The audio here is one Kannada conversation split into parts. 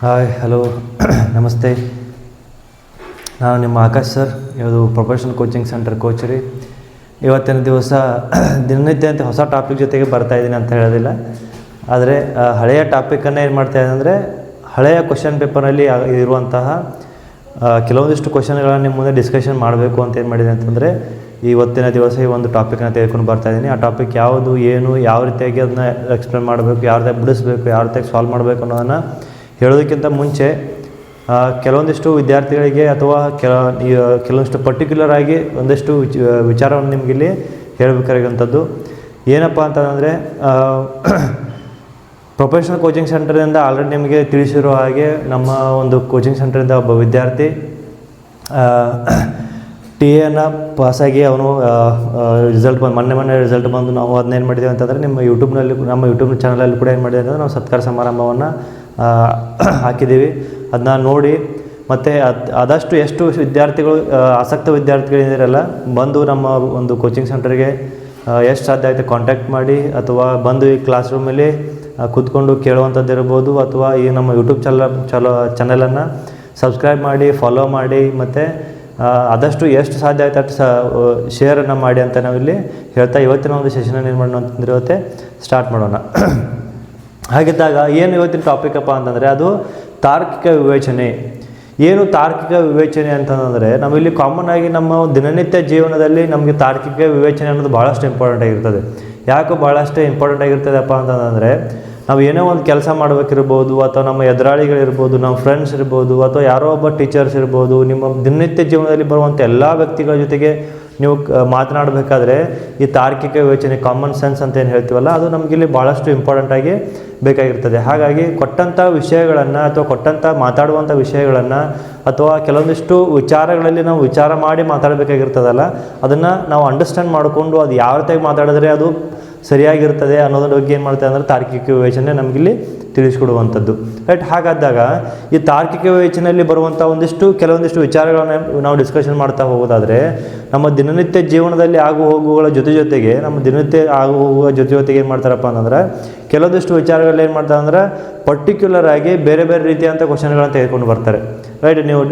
ಹಾಯ್ ಹಲೋ ನಮಸ್ತೆ. ನಾನು ನಿಮ್ಮ ಆಕಾಶ್ ಸರ್. ಇದು ಪ್ರೊಫೆಷನಲ್ ಕೋಚಿಂಗ್ ಸೆಂಟರ್ ಕೋಚ್ ರೀ. ಇವತ್ತಿನ ದಿವಸ ದಿನನಿತ್ಯ ಅಂತ ಹೊಸ ಟಾಪಿಕ್ ಜೊತೆಗೆ ಬರ್ತಾಯಿದ್ದೀನಿ ಅಂತ ಹೇಳೋದಿಲ್ಲ, ಆದರೆ ಹಳೆಯ ಟಾಪಿಕನ್ನು ಏನು ಮಾಡ್ತಾಯಿದ್ದೀನಿ ಅಂದರೆ ಹಳೆಯ ಕ್ವಶನ್ ಪೇಪರಲ್ಲಿ ಇರುವಂತಹ ಕೆಲವೊಂದಿಷ್ಟು ಕ್ವಶನ್ಗಳನ್ನು ನಿಮ್ಮ ಮುಂದೆ ಡಿಸ್ಕಷನ್ ಮಾಡಬೇಕು ಅಂತ ಏನು ಮಾಡಿದೆ ಅಂತಂದರೆ ಇವತ್ತಿನ ದಿವಸ ಈ ಒಂದು ಟಾಪಿಕನ್ನು ತೆಗೆದುಕೊಂಡು ಬರ್ತಾಯಿದ್ದೀನಿ. ಆ ಟಾಪಿಕ್ ಯಾವುದು, ಏನು, ಯಾವ ರೀತಿಯಾಗಿ ಅದನ್ನ ಎಕ್ಸ್ಪ್ಲೇನ್ ಮಾಡಬೇಕು, ಯಾವ ರೀತಿಯಾಗಿ ಬಿಡಿಸ್ಬೇಕು, ಯಾವ ರೀತಿಯಾಗಿ ಸಾಲ್ವ್ ಮಾಡಬೇಕು ಅನ್ನೋದನ್ನು ಹೇಳೋದಕ್ಕಿಂತ ಮುಂಚೆ ಕೆಲವೊಂದಿಷ್ಟು ವಿದ್ಯಾರ್ಥಿಗಳಿಗೆ ಅಥವಾ ಕೆಲವೊಂದಿಷ್ಟು ಪರ್ಟಿಕ್ಯುಲರ್ ಆಗಿ ಒಂದಷ್ಟು ವಿಚಾರವನ್ನು ನಿಮಗಿಲ್ಲಿ ಹೇಳಬೇಕಾಗಿರುವಂಥದ್ದು ಏನಪ್ಪ ಅಂತಂದರೆ ಪ್ರೊಫೆಷನಲ್ ಕೋಚಿಂಗ್ ಸೆಂಟರಿಂದ ಆಲ್ರೆಡಿ ನಿಮಗೆ ತಿಳಿಸಿರೋ ಹಾಗೆ ನಮ್ಮ ಒಂದು ಕೋಚಿಂಗ್ ಸೆಂಟರಿಂದ ಒಬ್ಬ ವಿದ್ಯಾರ್ಥಿ TAಯನ್ನು ಪಾಸಾಗಿ ಅವನು ರಿಸಲ್ಟ್ ಮೊನ್ನೆ ರಿಸಲ್ಟ್ ಬಂದು ನಾವು ಅದನ್ನೇನು ಮಾಡಿದ್ದೇವೆ ಅಂತಂದರೆ ನಮ್ಮ ಯೂಟ್ಯೂಬ್ ಚಾನಲಲ್ಲಿ ಕೂಡ ಏನು ಮಾಡಿದೆ ಅಂತಂದರೆ ನಾವು ಸತ್ಕಾರ ಸಮಾರಂಭವನ್ನು ಹಾಕಿದ್ದೀವಿ. ಅದನ್ನ ನೋಡಿ ಮತ್ತು ಆದಷ್ಟು ಎಷ್ಟು ವಿದ್ಯಾರ್ಥಿಗಳು ಆಸಕ್ತ ವಿದ್ಯಾರ್ಥಿಗಳಿದ್ದೀರಲ್ಲ ಬಂದು ನಮ್ಮ ಒಂದು ಕೋಚಿಂಗ್ ಸೆಂಟರ್ಗೆ ಎಷ್ಟು ಸಾಧ್ಯ ಆಯಿತು ಕಾಂಟ್ಯಾಕ್ಟ್ ಮಾಡಿ, ಅಥವಾ ಬಂದು ಈ ಕ್ಲಾಸ್ ರೂಮಲ್ಲಿ ಕೂತ್ಕೊಂಡು ಕೇಳುವಂಥದ್ದು ಇರ್ಬೋದು, ಅಥವಾ ಈ ನಮ್ಮ ಯೂಟ್ಯೂಬ್ ಚಾನಲನ್ನು ಸಬ್ಸ್ಕ್ರೈಬ್ ಮಾಡಿ, ಫಾಲೋ ಮಾಡಿ, ಮತ್ತು ಆದಷ್ಟು ಎಷ್ಟು ಸಾಧ್ಯ ಆಯ್ತು ಅಷ್ಟು ಶೇರನ್ನು ಮಾಡಿ ಅಂತ ನಾವಿಲ್ಲಿ ಹೇಳ್ತಾ ಇವತ್ತಿನ ಒಂದು ಸೆಷನನ್ನು ಏನು ಮಾಡೋಣ ಅಂತಂದರೆ ಇವತ್ತೇ ಸ್ಟಾರ್ಟ್ ಮಾಡೋಣ. ಹಾಗಿದ್ದಾಗ ಏನು ಇವತ್ತಿನ ಟಾಪಿಕಪ್ಪ ಅಂತಂದರೆ ಅದು ತಾರ್ಕಿಕ ವಿವೇಚನೆ. ಏನು ತಾರ್ಕಿಕ ವಿವೇಚನೆ ಅಂತಂದರೆ ನಾವಿಲ್ಲಿ ಕಾಮನ್ ಆಗಿ ನಮ್ಮ ದಿನನಿತ್ಯ ಜೀವನದಲ್ಲಿ ನಮಗೆ ತಾರ್ಕಿಕ ವಿವೇಚನೆ ಅನ್ನೋದು ಭಾಳಷ್ಟು ಇಂಪಾರ್ಟೆಂಟ್ ಆಗಿರ್ತದೆ. ಯಾಕೆ ಭಾಳಷ್ಟು ಇಂಪಾರ್ಟೆಂಟ್ ಆಗಿರ್ತದಪ್ಪ ಅಂತಂದರೆ ನಾವು ಏನೋ ಒಂದು ಕೆಲಸ ಮಾಡಬೇಕಿರ್ಬೋದು, ಅಥವಾ ನಮ್ಮ ಎದುರಾಳಿಗಳಿರ್ಬೋದು, ನಮ್ಮ ಫ್ರೆಂಡ್ಸ್ ಇರ್ಬೋದು, ಅಥವಾ ಯಾರೋ ಒಬ್ಬ ಟೀಚರ್ಸ್ ಇರ್ಬೋದು, ನಿಮ್ಮ ದಿನನಿತ್ಯ ಜೀವನದಲ್ಲಿ ಬರುವಂಥ ಎಲ್ಲ ವ್ಯಕ್ತಿಗಳ ಜೊತೆಗೆ ನೀವು ಮಾತನಾಡಬೇಕಾದ್ರೆ ಈ ತಾರ್ಕಿಕ ವಿವೇಚನೆ, ಕಾಮನ್ ಸೆನ್ಸ್ ಅಂತ ಏನು ಹೇಳ್ತೀವಲ್ಲ, ಅದು ನಮಗಿಲ್ಲಿ ಭಾಳಷ್ಟು ಇಂಪಾರ್ಟೆಂಟಾಗಿ ಬೇಕಾಗಿರ್ತದೆ. ಹಾಗಾಗಿ ಕೊಟ್ಟಂಥ ವಿಷಯಗಳನ್ನು ಅಥವಾ ಕೊಟ್ಟಂಥ ಮಾತಾಡುವಂಥ ವಿಷಯಗಳನ್ನು ಅಥವಾ ಕೆಲವೊಂದಿಷ್ಟು ವಿಚಾರಗಳಲ್ಲಿ ನಾವು ವಿಚಾರ ಮಾಡಿ ಮಾತಾಡಬೇಕಾಗಿರ್ತದಲ್ಲ, ಅದನ್ನು ನಾವು ಅಂಡರ್ಸ್ಟ್ಯಾಂಡ್ ಮಾಡಿಕೊಂಡು ಅದು ಯಾವ ರೀತಿಯಾಗಿ ಮಾತಾಡಿದ್ರೆ ಅದು ಸರಿಯಾಗಿರ್ತದೆ ಅನ್ನೋದ್ರ ಬಗ್ಗೆ ಏನು ಮಾಡ್ತಾರೆ ಅಂದರೆ ತಾರ್ಕಿಕ ವಿವೇಚನೆ ನಮಗಿಲ್ಲಿ ತಿಳಿಸ್ಕೊಡುವಂಥದ್ದು, ರೈಟ್. ಹಾಗಾದಾಗ ಈ ತಾರ್ಕಿಕ ವಿವೇಚನೆಯಲ್ಲಿ ಬರುವಂಥ ಕೆಲವೊಂದಿಷ್ಟು ವಿಚಾರಗಳನ್ನು ನಾವು ಡಿಸ್ಕಷನ್ ಮಾಡ್ತಾ ಹೋಗೋದಾದರೆ ನಮ್ಮ ದಿನನಿತ್ಯ ಜೀವನದಲ್ಲಿ ಆಗು ಹೋಗುಗಳ ಜೊತೆಗೆ ನಮ್ಮ ದಿನನಿತ್ಯ ಆಗು ಹೋಗುವ ಜೊತೆಗೆ ಏನು ಮಾಡ್ತಾರಪ್ಪ ಅಂತಂದ್ರೆ ಕೆಲವೊಂದಿಷ್ಟು ವಿಚಾರಗಳು ಏನು ಮಾಡ್ತಾರೆ ಅಂದ್ರೆ ಪರ್ಟಿಕ್ಯುಲರ್ ಆಗಿ ಬೇರೆ ಬೇರೆ ರೀತಿಯಂಥ ಕ್ವಶನ್ಗಳನ್ನು ತೆಗೆದುಕೊಂಡು ಬರ್ತಾರೆ, ರೈಟ್. ನೀವು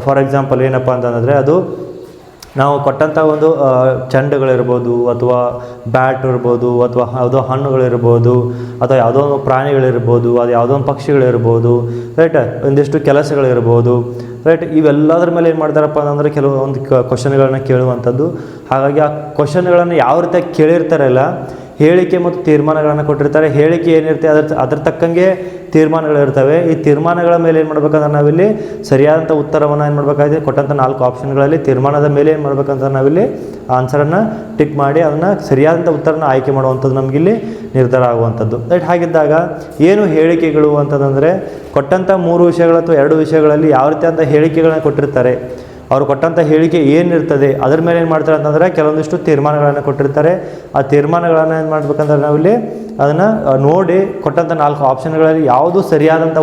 ಫಾರ್ ಎಕ್ಸಾಂಪಲ್ ಏನಪ್ಪ ಅಂತಂದರೆ ಅದು ನಾವು ಕೊಟ್ಟಂಥ ಒಂದು ಚೆಂಡುಗಳಿರ್ಬೋದು, ಅಥವಾ ಬ್ಯಾಟ್ ಇರ್ಬೋದು, ಅಥವಾ ಯಾವುದೋ ಹಣ್ಣುಗಳಿರ್ಬೋದು, ಅಥವಾ ಯಾವುದೋ ಒಂದು ಪ್ರಾಣಿಗಳಿರ್ಬೋದು, ಅದು ಯಾವುದೋ ಒಂದು ಪಕ್ಷಿಗಳಿರ್ಬೋದು, ರೈಟ್. ಒಂದಿಷ್ಟು ಕೆಲಸಗಳಿರ್ಬೋದು, ರೈಟ್. ಇವೆಲ್ಲದ್ರ ಮೇಲೆ ಏನು ಮಾಡ್ತಾರಪ್ಪ ಅಂತಂದರೆ ಕೆಲವೊಂದು ಕ್ವಶನ್ಗಳನ್ನ ಕೇಳುವಂಥದ್ದು. ಹಾಗಾಗಿ ಆ ಕ್ವಶನ್ಗಳನ್ನು ಯಾವ ರೀತಿಯಾಗಿ ಕೇಳಿರ್ತಾರಲ್ಲ, ಹೇಳಿಕೆ ಮತ್ತು ತೀರ್ಮಾನಗಳನ್ನು ಕೊಟ್ಟಿರ್ತಾರೆ. ಹೇಳಿಕೆ ಏನಿರುತ್ತೆ ಅದ್ರ ತಕ್ಕಂಗೆ ತೀರ್ಮಾನಗಳಿರ್ತವೆ. ಈ ತೀರ್ಮಾನಗಳ ಮೇಲೆ ಏನು ಮಾಡ್ಬೇಕಂದ್ರೆ ನಾವಿಲ್ಲಿ ಸರಿಯಾದಂಥ ಉತ್ತರವನ್ನು ಏನು ಮಾಡಬೇಕಾಗಿದೆ, ಕೊಟ್ಟಂಥ 4 ಆಪ್ಷನ್ಗಳಲ್ಲಿ ತೀರ್ಮಾನದ ಮೇಲೆ ಏನು ಮಾಡ್ಬೇಕಂತ ನಾವಿಲ್ಲಿ ಆನ್ಸರನ್ನು ಟಿಕ್ ಮಾಡಿ ಅದನ್ನು ಸರಿಯಾದಂಥ ಉತ್ತರನ ಆಯ್ಕೆ ಮಾಡುವಂಥದ್ದು ನಮಗಿಲ್ಲಿ ನಿರ್ಧಾರ ಆಗುವಂಥದ್ದು, ರೈಟ್. ಹಾಗಿದ್ದಾಗ ಏನು ಹೇಳಿಕೆಗಳು ಅಂತಂದರೆ ಕೊಟ್ಟಂಥ 3 ವಿಷಯಗಳು ಅಥವಾ 2 ವಿಷಯಗಳಲ್ಲಿ ಯಾವ ರೀತಿಯಾದಂಥ ಹೇಳಿಕೆಗಳನ್ನ ಕೊಟ್ಟಿರ್ತಾರೆ, ಅವರು ಕೊಟ್ಟಂಥ ಹೇಳಿಕೆ ಏನಿರ್ತದೆ ಅದರ ಮೇಲೆ ಏನು ಮಾಡ್ತಾರೆ ಅಂತಂದರೆ ಕೆಲವೊಂದಿಷ್ಟು ತೀರ್ಮಾನಗಳನ್ನು ಕೊಟ್ಟಿರ್ತಾರೆ. ಆ ತೀರ್ಮಾನಗಳನ್ನು ಏನು ಮಾಡ್ಬೇಕಂದ್ರೆ ನಾವಿಲ್ಲಿ ಅದನ್ನು ನೋಡಿ ಕೊಟ್ಟಂಥ 4 ಆಪ್ಷನ್ಗಳಲ್ಲಿ ಯಾವುದು ಸರಿಯಾದಂಥ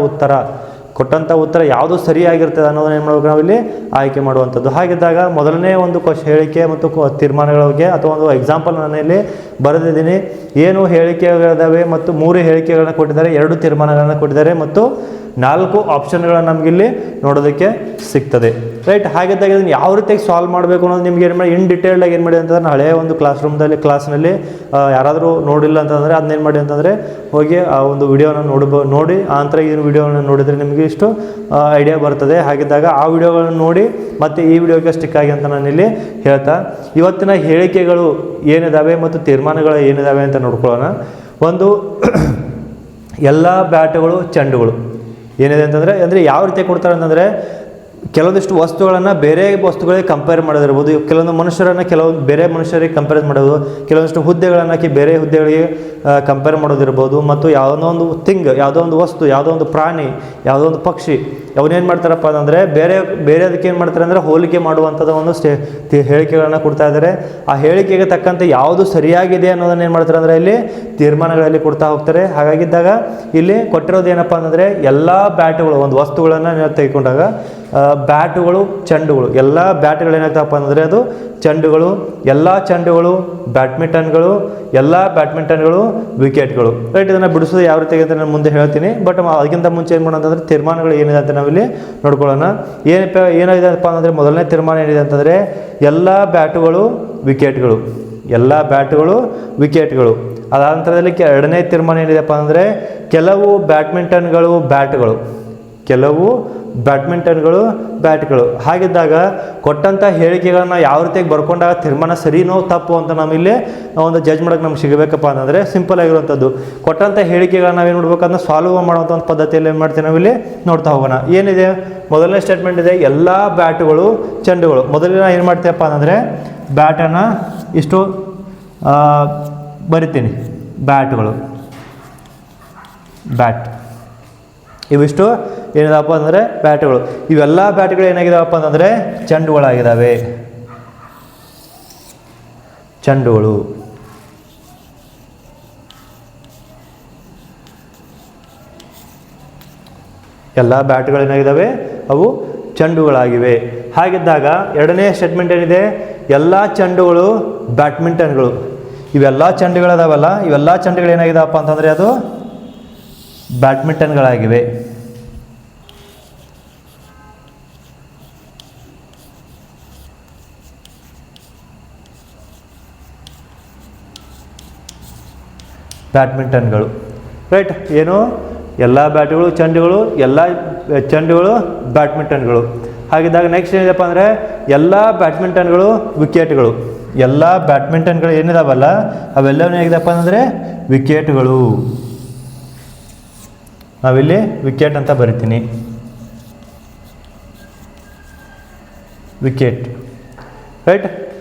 ಕೊಟ್ಟಂಥ ಉತ್ತರ ಯಾವುದು ಸರಿಯಾಗಿರ್ತದೆ ಅನ್ನೋದನ್ನ ಏನು ಮಾಡ್ಬೇಕು ನಾವಿಲ್ಲಿ ಆಯ್ಕೆ ಮಾಡುವಂಥದ್ದು. ಹಾಗಿದ್ದಾಗ ಮೊದಲನೇ ಒಂದು ಹೇಳಿಕೆ ಮತ್ತು ತೀರ್ಮಾನಗಳ ಬಗ್ಗೆ ಅಥವಾ ಒಂದು ಎಕ್ಸಾಂಪಲ್ ನಾನಲ್ಲಿ ಬರೆದಿದ್ದೀನಿ. ಏನು ಹೇಳಿಕೆಗಳಿದ್ದಾವೆ ಮತ್ತು 3 ಹೇಳಿಕೆಗಳನ್ನ ಕೊಟ್ಟಿದ್ದಾರೆ, 2 ತೀರ್ಮಾನಗಳನ್ನು ಕೊಟ್ಟಿದ್ದಾರೆ ಮತ್ತು 4 ಆಪ್ಷನ್ಗಳನ್ನು ನಮಗಿಲ್ಲಿ ನೋಡೋದಕ್ಕೆ ಸಿಗ್ತದೆ, ರೈಟ್. ಹಾಗಿದ್ದಾಗ ಇದನ್ನು ಯಾವ ರೀತಿಯಾಗಿ ಸಾಲ್ವ್ ಮಾಡಬೇಕು ಅನ್ನೋದು ನಿಮ್ಗೆ ಏನು ಮಾಡಿ ಇನ್ ಡಿಟೇಲ್ಡಾಗಿ ಏನು ಮಾಡಿ ಅಂತಂದ್ರೆ ನಾನು ಹಳೆಯ ಒಂದು ಕ್ಲಾಸ್ನಲ್ಲಿ ಯಾರಾದರೂ ನೋಡಿಲ್ಲ ಅಂತಂದರೆ ಅದನ್ನೇನು ಮಾಡಿ ಅಂತಂದರೆ ಹೋಗಿ ಆ ಒಂದು ವಿಡಿಯೋನ ನೋಡಿ ಆನಂತರ ಈ ವಿಡಿಯೋನ ನೋಡಿದರೆ ನಿಮಗೆ ಇಷ್ಟು ಐಡಿಯಾ ಬರ್ತದೆ. ಹಾಗಿದ್ದಾಗ ಆ ವಿಡಿಯೋಗಳನ್ನು ನೋಡಿ ಮತ್ತು ಈ ವಿಡಿಯೋಗೆ ಸ್ಟಿಕ್ ಆಗಿ ಅಂತ ನಾನಿಲ್ಲಿ ಹೇಳ್ತಾ ಇವತ್ತಿನ ಹೇಳಿಕೆಗಳು ಏನಿದ್ದಾವೆ ಮತ್ತು ತೀರ್ಮಾನಗಳು ಏನಿದ್ದಾವೆ ಅಂತ ನೋಡ್ಕೊಳ್ಳೋಣ. ಒಂದು ಎಲ್ಲ ಬ್ಯಾಟುಗಳು ಚೆಂಡುಗಳು ಏನಿದೆ ಅಂದರೆ ಯಾವ ರೀತಿ ಕೊಡ್ತಾರೆ ಅಂತಂದರೆ ಕೆಲವೊಂದಿಷ್ಟು ವಸ್ತುಗಳನ್ನು ಬೇರೆ ವಸ್ತುಗಳಿಗೆ ಕಂಪೇರ್ ಮಾಡೋದಿರ್ಬೋದು, ಕೆಲವೊಂದು ಮನುಷ್ಯರನ್ನು ಬೇರೆ ಮನುಷ್ಯರಿಗೆ ಕಂಪೇರ್ ಮಾಡೋದು, ಕೆಲವೊಂದಿಷ್ಟು ಹುದ್ದೆಗಳನ್ನು ಹಾಕಿ ಬೇರೆ ಹುದ್ದೆಗಳಿಗೆ ಕಂಪೇರ್ ಮಾಡೋದಿರ್ಬೋದು, ಮತ್ತು ಯಾವುದೋ ಒಂದು ಯಾವುದೋ ಒಂದು ವಸ್ತು, ಯಾವುದೋ ಒಂದು ಪ್ರಾಣಿ, ಯಾವುದೋ ಒಂದು ಪಕ್ಷಿ ಅವನೇನು ಮಾಡ್ತಾರಪ್ಪ ಅಂತಂದರೆ ಬೇರೆ ಅದಕ್ಕೆ ಏನು ಮಾಡ್ತಾರೆ ಅಂದರೆ ಹೋಲಿಕೆ ಮಾಡುವಂಥದ್ದು ಒಂದು ಹೇಳಿಕೆಗಳನ್ನು ಕೊಡ್ತಾ ಇದ್ದಾರೆ. ಆ ಹೇಳಿಕೆಗೆ ತಕ್ಕಂತೆ ಯಾವುದು ಸರಿಯಾಗಿದೆ ಅನ್ನೋದನ್ನು ಏನು ಮಾಡ್ತಾರೆ ಅಂದರೆ ಇಲ್ಲಿ ತೀರ್ಮಾನಗಳಲ್ಲಿ ಕೊಡ್ತಾ ಹೋಗ್ತಾರೆ. ಹಾಗಾಗಿದ್ದಾಗ ಇಲ್ಲಿ ಕೊಟ್ಟಿರೋದು ಏನಪ್ಪ ಅಂತಂದರೆ ಎಲ್ಲ ಬ್ಯಾಟುಗಳು ಒಂದು ವಸ್ತುಗಳನ್ನು ತೆಗೆದುಕೊಂಡಾಗ ಬ್ಯಾಟುಗಳು, ಚೆಂಡುಗಳು, ಎಲ್ಲ ಬ್ಯಾಟ್ಗಳು ಏನಾಗ್ತಪ್ಪ ಅಂದರೆ ಅದು ಚೆಂಡುಗಳು, ಎಲ್ಲ ಚೆಂಡುಗಳು ಬ್ಯಾಡ್ಮಿಂಟನ್ಗಳು, ಎಲ್ಲ ಬ್ಯಾಡ್ಮಿಂಟನ್ಗಳು ವಿಕೆಟ್ಗಳು. ರೈಟ್, ಇದನ್ನು ಬಿಡಿಸೋದು ಯಾವ ರೀತಿ ಅಂತ ನಾನು ಮುಂದೆ ಹೇಳ್ತೀನಿ. ಬಟ್ ಅದಕ್ಕಿಂತ ಮುಂಚೆ ಏನು ಮಾಡೋಣ ಅಂತಂದರೆ ತೀರ್ಮಾನಗಳು ಏನಿದೆ ಅಂತ ನಾವಿಲ್ಲಿ ನೋಡ್ಕೊಳ್ಳೋಣ. ಏನಿದೆಪ್ಪ ಅಂದರೆ ಮೊದಲನೇ ತೀರ್ಮಾನ ಏನಿದೆ ಅಂತಂದರೆ ಎಲ್ಲ ಬ್ಯಾಟುಗಳು ವಿಕೆಟ್ಗಳು, ಎಲ್ಲ ಬ್ಯಾಟುಗಳು ವಿಕೆಟ್ಗಳು. ಅದಾದ ನಂತರದಲ್ಲಿ ಎರಡನೇ ತೀರ್ಮಾನ ಏನಿದೆಪ್ಪ ಅಂದರೆ ಕೆಲವು ಬ್ಯಾಡ್ಮಿಂಟನ್ಗಳು ಬ್ಯಾಟ್ಗಳು, ಕೆಲವು ಬ್ಯಾಡ್ಮಿಂಟನ್ಗಳು ಬ್ಯಾಟ್ಗಳು. ಹಾಗಿದ್ದಾಗ ಕೊಟ್ಟಂಥ ಹೇಳಿಕೆಗಳನ್ನ ಯಾವ ರೀತಿಯಾಗಿ ಬರ್ಕೊಂಡಾಗ ತೀರ್ಮಾನ ಸರಿನೋ ತಪ್ಪು ಅಂತ ನಾವಿಲ್ಲಿ ಒಂದು ಜಡ್ಜ್ ಮಾಡೋಕ್ಕೆ ನಮ್ಗೆ ಸಿಗಬೇಕಪ್ಪ ಅಂತಂದರೆ ಸಿಂಪಲ್ ಆಗಿರುವಂಥದ್ದು ಕೊಟ್ಟಂಥ ಹೇಳಿಕೆಗಳನ್ನ ನಾವೇನು ನೋಡ್ಬೇಕಂದ್ರೆ ಸಾಲ್ವ್ ಮಾಡುವಂಥ ಒಂದು ಪದ್ಧತಿಯಲ್ಲಿ ಏನು ಮಾಡ್ತೀವಿ ನಾವಿಲ್ಲಿ ನೋಡ್ತಾ ಹೋಗೋಣ. ಏನಿದೆ ಮೊದಲನೇ ಸ್ಟೇಟ್ಮೆಂಟ್ ಇದೆ ಎಲ್ಲ ಬ್ಯಾಟುಗಳು ಚೆಂಡುಗಳು. ಮೊದಲಿನ ಏನು ಮಾಡ್ತೀವಪ್ಪ ಅಂತಂದರೆ ಬ್ಯಾಟನ್ನು ಇಷ್ಟು ಬರಿತೀನಿ, ಬ್ಯಾಟ್ಗಳು, ಬ್ಯಾಟ್ ಇವಿಷ್ಟು ಏನಿದಪ್ಪ ಅಂದರೆ ಬ್ಯಾಟ್ಗಳು. ಇವೆಲ್ಲ ಬ್ಯಾಟ್ಗಳು ಏನಾಗಿದಾವಪ್ಪ ಅಂತಂದರೆ ಚೆಂಡುಗಳಾಗಿದ್ದಾವೆ, ಚೆಂಡುಗಳು. ಎಲ್ಲ ಬ್ಯಾಟ್ಗಳು ಏನಾಗಿದ್ದಾವೆ, ಅವು ಚೆಂಡುಗಳಾಗಿವೆ. ಹಾಗಿದ್ದಾಗ ಎರಡನೇ ಸ್ಟೇಟ್ಮೆಂಟ್ ಏನಿದೆ ಎಲ್ಲ ಚೆಂಡುಗಳು ಬ್ಯಾಡ್ಮಿಂಟನ್ಗಳು. ಇವೆಲ್ಲ ಚೆಂಡುಗಳದಾವಲ್ಲ, ಇವೆಲ್ಲ ಚೆಂಡುಗಳು ಏನಾಗಿದಾವಪ್ಪ ಅಂತಂದರೆ ಅದು ಬ್ಯಾಡ್ಮಿಂಟನ್ಗಳಾಗಿವೆ. ಬ್ಯಾಡ್ಮಿಂಟನ್ಗಳು. ರೈಟ್, ಏನು ಎಲ್ಲ ಬ್ಯಾಟ್ಗಳು ಚೆಂಡುಗಳು, ಎಲ್ಲ ಚೆಂಡುಗಳು ಬ್ಯಾಡ್ಮಿಂಟನ್ಗಳು. ಹಾಗಿದ್ದಾಗ ನೆಕ್ಸ್ಟ್ ಏನಿದೆಪ್ಪ ಅಂದರೆ ಎಲ್ಲ ಬ್ಯಾಡ್ಮಿಂಟನ್ಗಳು ವಿಕೆಟ್ಗಳು. ಎಲ್ಲ ಬ್ಯಾಡ್ಮಿಂಟನ್ಗಳು ಏನಿದಾವಲ್ಲ ಅವೆಲ್ಲವೂ ಏನಿದೆಪ್ಪ ಅಂದರೆ ವಿಕೆಟ್ಗಳು. ನಾವಿಲ್ಲಿ ವಿಕೆಟ್ ಅಂತ ಬರಿತೀನಿ, ವಿಕೆಟ್. ರೈಟ್,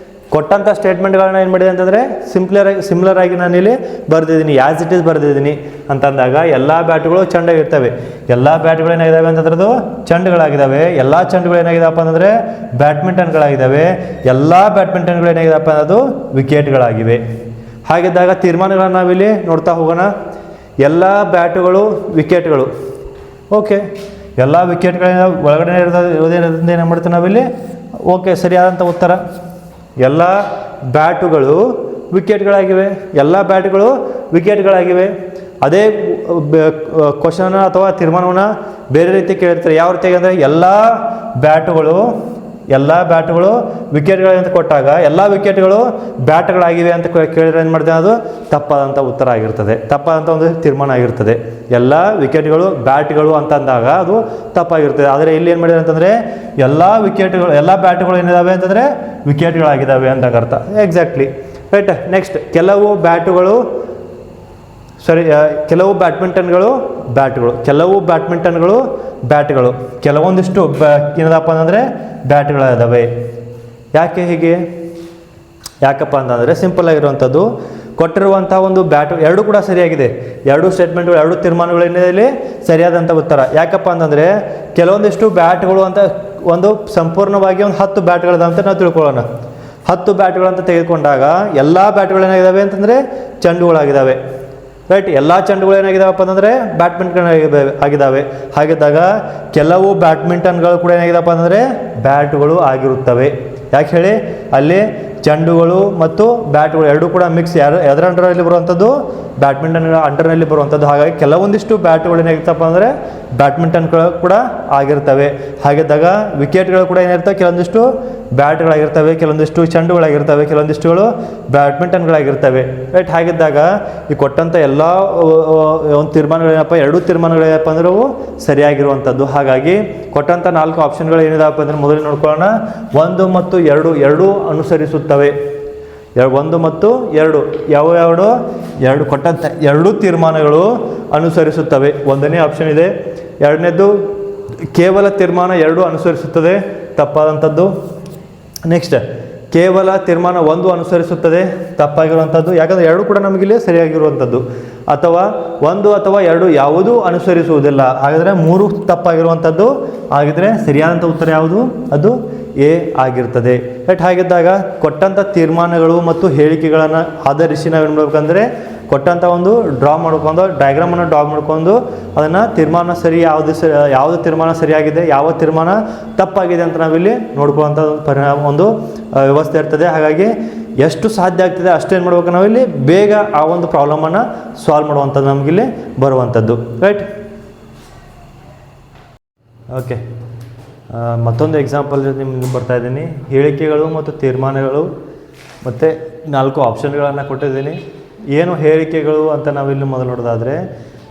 ಕೊಟ್ಟಂಥ ಸ್ಟೇಟ್ಮೆಂಟ್ಗಳನ್ನ ಏನು ಮಾಡಿದೆ ಅಂತಂದರೆ ಸಿಮಿಲರ್ ಆಗಿ ನಾನಿಲ್ಲಿ ಬರೆದಿದ್ದೀನಿ, ಆ್ಯಸ್ ಇಟ್ ಈಸ್ ಬರೆದಿದ್ದೀನಿ. ಅಂತಂದಾಗ ಎಲ್ಲ ಬ್ಯಾಟ್ಗಳು ಚೆಂಡಾಗಿರ್ತವೆ, ಎಲ್ಲ ಬ್ಯಾಟ್ಗಳು ಏನಾಗಿದ್ದಾವೆ ಅಂತಂದ್ರದು ಚೆಂಡುಗಳಾಗಿದ್ದಾವೆ, ಎಲ್ಲ ಚೆಂಡುಗಳು ಏನಾಗಿದ್ದಾವಪ್ಪ ಅಂತಂದರೆ ಬ್ಯಾಡ್ಮಿಂಟನ್ಗಳಾಗಿದ್ದಾವೆ, ಎಲ್ಲ ಬ್ಯಾಡ್ಮಿಂಟನ್ಗಳು ಏನಾಗಿದ್ದಾವಪ್ಪ ಅನ್ನೋದು ವಿಕೆಟ್ಗಳಾಗಿವೆ. ಹಾಗಿದ್ದಾಗ ತೀರ್ಮಾನಗಳನ್ನ ನಾವಿಲ್ಲಿ ನೋಡ್ತಾ ಹೋಗೋಣ. ಎಲ್ಲ ಬ್ಯಾಟುಗಳು ವಿಕೆಟ್ಗಳು. ಓಕೆ, ಎಲ್ಲ ವಿಕೆಟ್ಗಳಿಂದ ಒಳಗಡೆ ಇರೋದೇನದಿಂದ ಏನು ಮಾಡ್ತೀವಿ ನಾವಿಲ್ಲಿ ಓಕೆ ಸರಿಯಾದಂಥ ಉತ್ತರ. ಎಲ್ಲ ಬ್ಯಾಟುಗಳು ವಿಕೆಟ್ಗಳಾಗಿವೆ, ಎಲ್ಲ ಬ್ಯಾಟುಗಳು ವಿಕೆಟ್ಗಳಾಗಿವೆ. ಅದೇ ಕ್ವಶನ್ ಅಥವಾ ತೀರ್ಮಾನವನ್ನು ಬೇರೆ ರೀತಿ ಕೇಳಿರ್ತಾರೆ. ಯಾವ ರೀತಿಯಾಗಿ ಅಂದರೆ ಎಲ್ಲ ಬ್ಯಾಟುಗಳು ವಿಕೆಟ್ಗಳಂತ ಕೊಟ್ಟಾಗ ಎಲ್ಲ ವಿಕೆಟ್ಗಳು ಬ್ಯಾಟ್ಗಳಾಗಿವೆ ಅಂತ ಕೇಳಿದ್ರೆ ಏನು ಮಾಡ್ತೇವೆ, ಅದು ತಪ್ಪಾದಂಥ ಉತ್ತರ ಆಗಿರ್ತದೆ, ತಪ್ಪಾದಂಥ ಒಂದು ತೀರ್ಮಾನ ಆಗಿರ್ತದೆ. ಎಲ್ಲ ವಿಕೆಟ್ಗಳು ಬ್ಯಾಟ್ಗಳು ಅಂತಂದಾಗ ಅದು ತಪ್ಪಾಗಿರ್ತದೆ. ಆದರೆ ಇಲ್ಲಿ ಏನು ಮಾಡಿದ್ದಾರೆ ಅಂತಂದರೆ ಎಲ್ಲ ಬ್ಯಾಟ್ಗಳು ಏನಿದಾವೆ ಅಂತಂದರೆ ವಿಕೆಟ್ಗಳಾಗಿದ್ದಾವೆ ಅಂತ ಅರ್ಥ. Exactly right. ನೆಕ್ಸ್ಟ್ ಕೆಲವು ಬ್ಯಾಡ್ಮಿಂಟನ್ಗಳು ಬ್ಯಾಟ್ಗಳು, ಕೆಲವು ಬ್ಯಾಡ್ಮಿಂಟನ್ಗಳು ಬ್ಯಾಟ್ಗಳು, ಕೆಲವೊಂದಿಷ್ಟು ಏನದಪ್ಪ ಅಂತಂದರೆ ಬ್ಯಾಟ್ಗಳಿದ್ದಾವೆ. ಯಾಕೆ ಹೀಗೆ? ಯಾಕಪ್ಪ ಅಂತಂದರೆ ಸಿಂಪಲ್ ಆಗಿರುವಂಥದ್ದು ಕೊಟ್ಟಿರುವಂಥ ಒಂದು ಬ್ಯಾಟು ಎರಡೂ ಕೂಡ ಸರಿಯಾಗಿದೆ. ಎರಡೂ ಸ್ಟೇಟ್ಮೆಂಟ್ಗಳು, ಎರಡೂ ತೀರ್ಮಾನಗಳು ಏನಿದೆ ಇಲ್ಲಿ ಸರಿಯಾದಂಥ ಉತ್ತರ. ಯಾಕಪ್ಪ ಅಂತಂದರೆ ಕೆಲವೊಂದಿಷ್ಟು ಬ್ಯಾಟ್ಗಳು ಅಂತ ಒಂದು ಸಂಪೂರ್ಣವಾಗಿ ಒಂದು 10 ಬ್ಯಾಟ್ಗಳಿದಾವೆ ಅಂತ ನಾವು ತಿಳ್ಕೊಳ್ಳೋಣ. 10 ಬ್ಯಾಟ್ಗಳಂತ ತೆಗೆದುಕೊಂಡಾಗ ಎಲ್ಲ ಬ್ಯಾಟ್ಗಳು ಏನಾಗಿದ್ದಾವೆ ಅಂತಂದರೆ ಚೆಂಡುಗಳಾಗಿದ್ದಾವೆ. ರೈಟ್, ಎಲ್ಲ ಚೆಂಡುಗಳು ಏನಾಗಿದ್ದಾವಪ್ಪ ಅಂತಂದರೆ ಬ್ಯಾಡ್ಮಿಂಟನ್ ಆಗಿದ್ದಾವೆ. ಹಾಗಿದ್ದಾಗ ಕೆಲವು ಬ್ಯಾಡ್ಮಿಂಟನ್ಗಳು ಕೂಡ ಏನಾಗಿದೆಪ್ಪ ಅಂತಂದರೆ ಬ್ಯಾಟ್ಗಳು ಆಗಿರುತ್ತವೆ. ಯಾಕೆ ಹೇಳಿ, ಅಲ್ಲಿ ಚೆಂಡುಗಳು ಮತ್ತು ಬ್ಯಾಟ್ಗಳು ಎರಡೂ ಕೂಡ ಮಿಕ್ಸ್. ಅದರ ಅಂಡರಲ್ಲಿ ಬರುವಂಥದ್ದು ಬ್ಯಾಡ್ಮಿಂಟನ್ಗಳ ಅಂಡರ್ನಲ್ಲಿ ಬರುವಂಥದ್ದು. ಹಾಗಾಗಿ ಕೆಲವೊಂದಿಷ್ಟು ಬ್ಯಾಟ್ಗಳು ಏನಾಗಿರ್ತಪ್ಪ ಅಂದರೆ ಬ್ಯಾಡ್ಮಿಂಟನ್ಗಳು ಕೂಡ ಆಗಿರ್ತವೆ. ಹಾಗಿದ್ದಾಗ ವಿಕೆಟ್ಗಳು ಕೂಡ ಏನಿರ್ತವೆ, ಕೆಲವೊಂದಿಷ್ಟು ಬ್ಯಾಟ್ಗಳಾಗಿರ್ತವೆ, ಕೆಲವೊಂದಿಷ್ಟು ಚೆಂಡುಗಳಾಗಿರ್ತವೆ, ಕೆಲವೊಂದಿಷ್ಟುಗಳು ಬ್ಯಾಡ್ಮಿಂಟನ್ಗಳಾಗಿರ್ತವೆ. ರೈಟ್, ಹಾಗಿದ್ದಾಗ ಈ ಕೊಟ್ಟಂಥ ಎಲ್ಲ ಒಂದು ತೀರ್ಮಾನಗಳೇನಪ್ಪ, ಎರಡೂ ತೀರ್ಮಾನಗಳೇನಪ್ಪ ಅಂದರೆ ಅವು ಸರಿಯಾಗಿರುವಂಥದ್ದು. ಹಾಗಾಗಿ ಕೊಟ್ಟಂಥ 4 ಆಪ್ಷನ್ಗಳು ಏನಿದಾವಪ್ಪ ಅಂದರೆ ಮೊದಲು ನೋಡ್ಕೊಳ್ಳೋಣ. 1 ಮತ್ತು 2 ಎರಡೂ ಅನುಸರಿಸುತ್ತವೆ. 1 ಮತ್ತು 2 ಎರಡು ಕೊಟ್ಟಂಥ ಎರಡೂ ತೀರ್ಮಾನಗಳು ಅನುಸರಿಸುತ್ತವೆ. 1ನೇ ಆಪ್ಷನ್ ಇದೆ. 2ನೇದು ಕೇವಲ ತೀರ್ಮಾನ 2 ಅನುಸರಿಸುತ್ತದೆ, ತಪ್ಪಾದಂಥದ್ದು. ನೆಕ್ಸ್ಟ್ ಕೇವಲ ತೀರ್ಮಾನ 1 ಅನುಸರಿಸುತ್ತದೆ, ತಪ್ಪಾಗಿರುವಂಥದ್ದು. ಯಾಕಂದರೆ 2 ಕೂಡ ನಮಗಿಲ್ಲಿ ಸರಿಯಾಗಿರುವಂಥದ್ದು. ಅಥವಾ 1 ಅಥವಾ 2 ಯಾವುದೂ ಅನುಸರಿಸುವುದಿಲ್ಲ. ಹಾಗಾದರೆ 3 ತಪ್ಪಾಗಿರುವಂಥದ್ದು. ಹಾಗಿದ್ರೆ ಸರಿಯಾದಂಥ ಉತ್ತರ ಯಾವುದು? ಅದು ಎ ಆಗಿರ್ತದೆ. ರೈಟ್, ಹಾಗಿದ್ದಾಗ ಕೊಟ್ಟಂಥ ತೀರ್ಮಾನಗಳು ಮತ್ತು ಹೇಳಿಕೆಗಳನ್ನು ಆಧರಿಸಿ ನಾವೇನು ಮಾಡಬೇಕಂದ್ರೆ ಕೊಟ್ಟಂಥ ಒಂದು ಡಯಾಗ್ರಾಮನ್ನು ಡ್ರಾ ಮಾಡ್ಕೊಂಡು ಅದನ್ನು ತೀರ್ಮಾನ ಸರಿ ಯಾವುದು ತೀರ್ಮಾನ ಸರಿಯಾಗಿದೆ, ಯಾವ ತೀರ್ಮಾನ ತಪ್ಪಾಗಿದೆ ಅಂತ ನಾವಿಲ್ಲಿ ನೋಡ್ಕೊಳ್ಳೋಂಥ ಒಂದು ವ್ಯವಸ್ಥೆ ಇರ್ತದೆ. ಹಾಗಾಗಿ ಎಷ್ಟು ಸಾಧ್ಯ ಆಗ್ತದೆ ಅಷ್ಟೇನು ಮಾಡ್ಬೇಕು, ನಾವಿಲ್ಲಿ ಬೇಗ ಆ ಒಂದು ಪ್ರಾಬ್ಲಮನ್ನು ಸಾಲ್ವ್ ಮಾಡುವಂಥದ್ದು ನಮಗಿಲ್ಲಿ ಬರುವಂಥದ್ದು. Right, okay. ಮತ್ತೊಂದು ಎಕ್ಸಾಂಪಲ್ ನಿಮ್ಗೆ ಬರ್ತಾ ಇದ್ದೀನಿ. ಹೇಳಿಕೆಗಳು ಮತ್ತು ತೀರ್ಮಾನಗಳು ಮತ್ತು 4 ಆಪ್ಷನ್ಗಳನ್ನು ಕೊಟ್ಟಿದ್ದೀನಿ. ಏನು ಹೇಳಿಕೆಗಳು ಅಂತ ನಾವಿಲ್ಲಿ ಮೊದಲು ನೋಡೋದಾದರೆ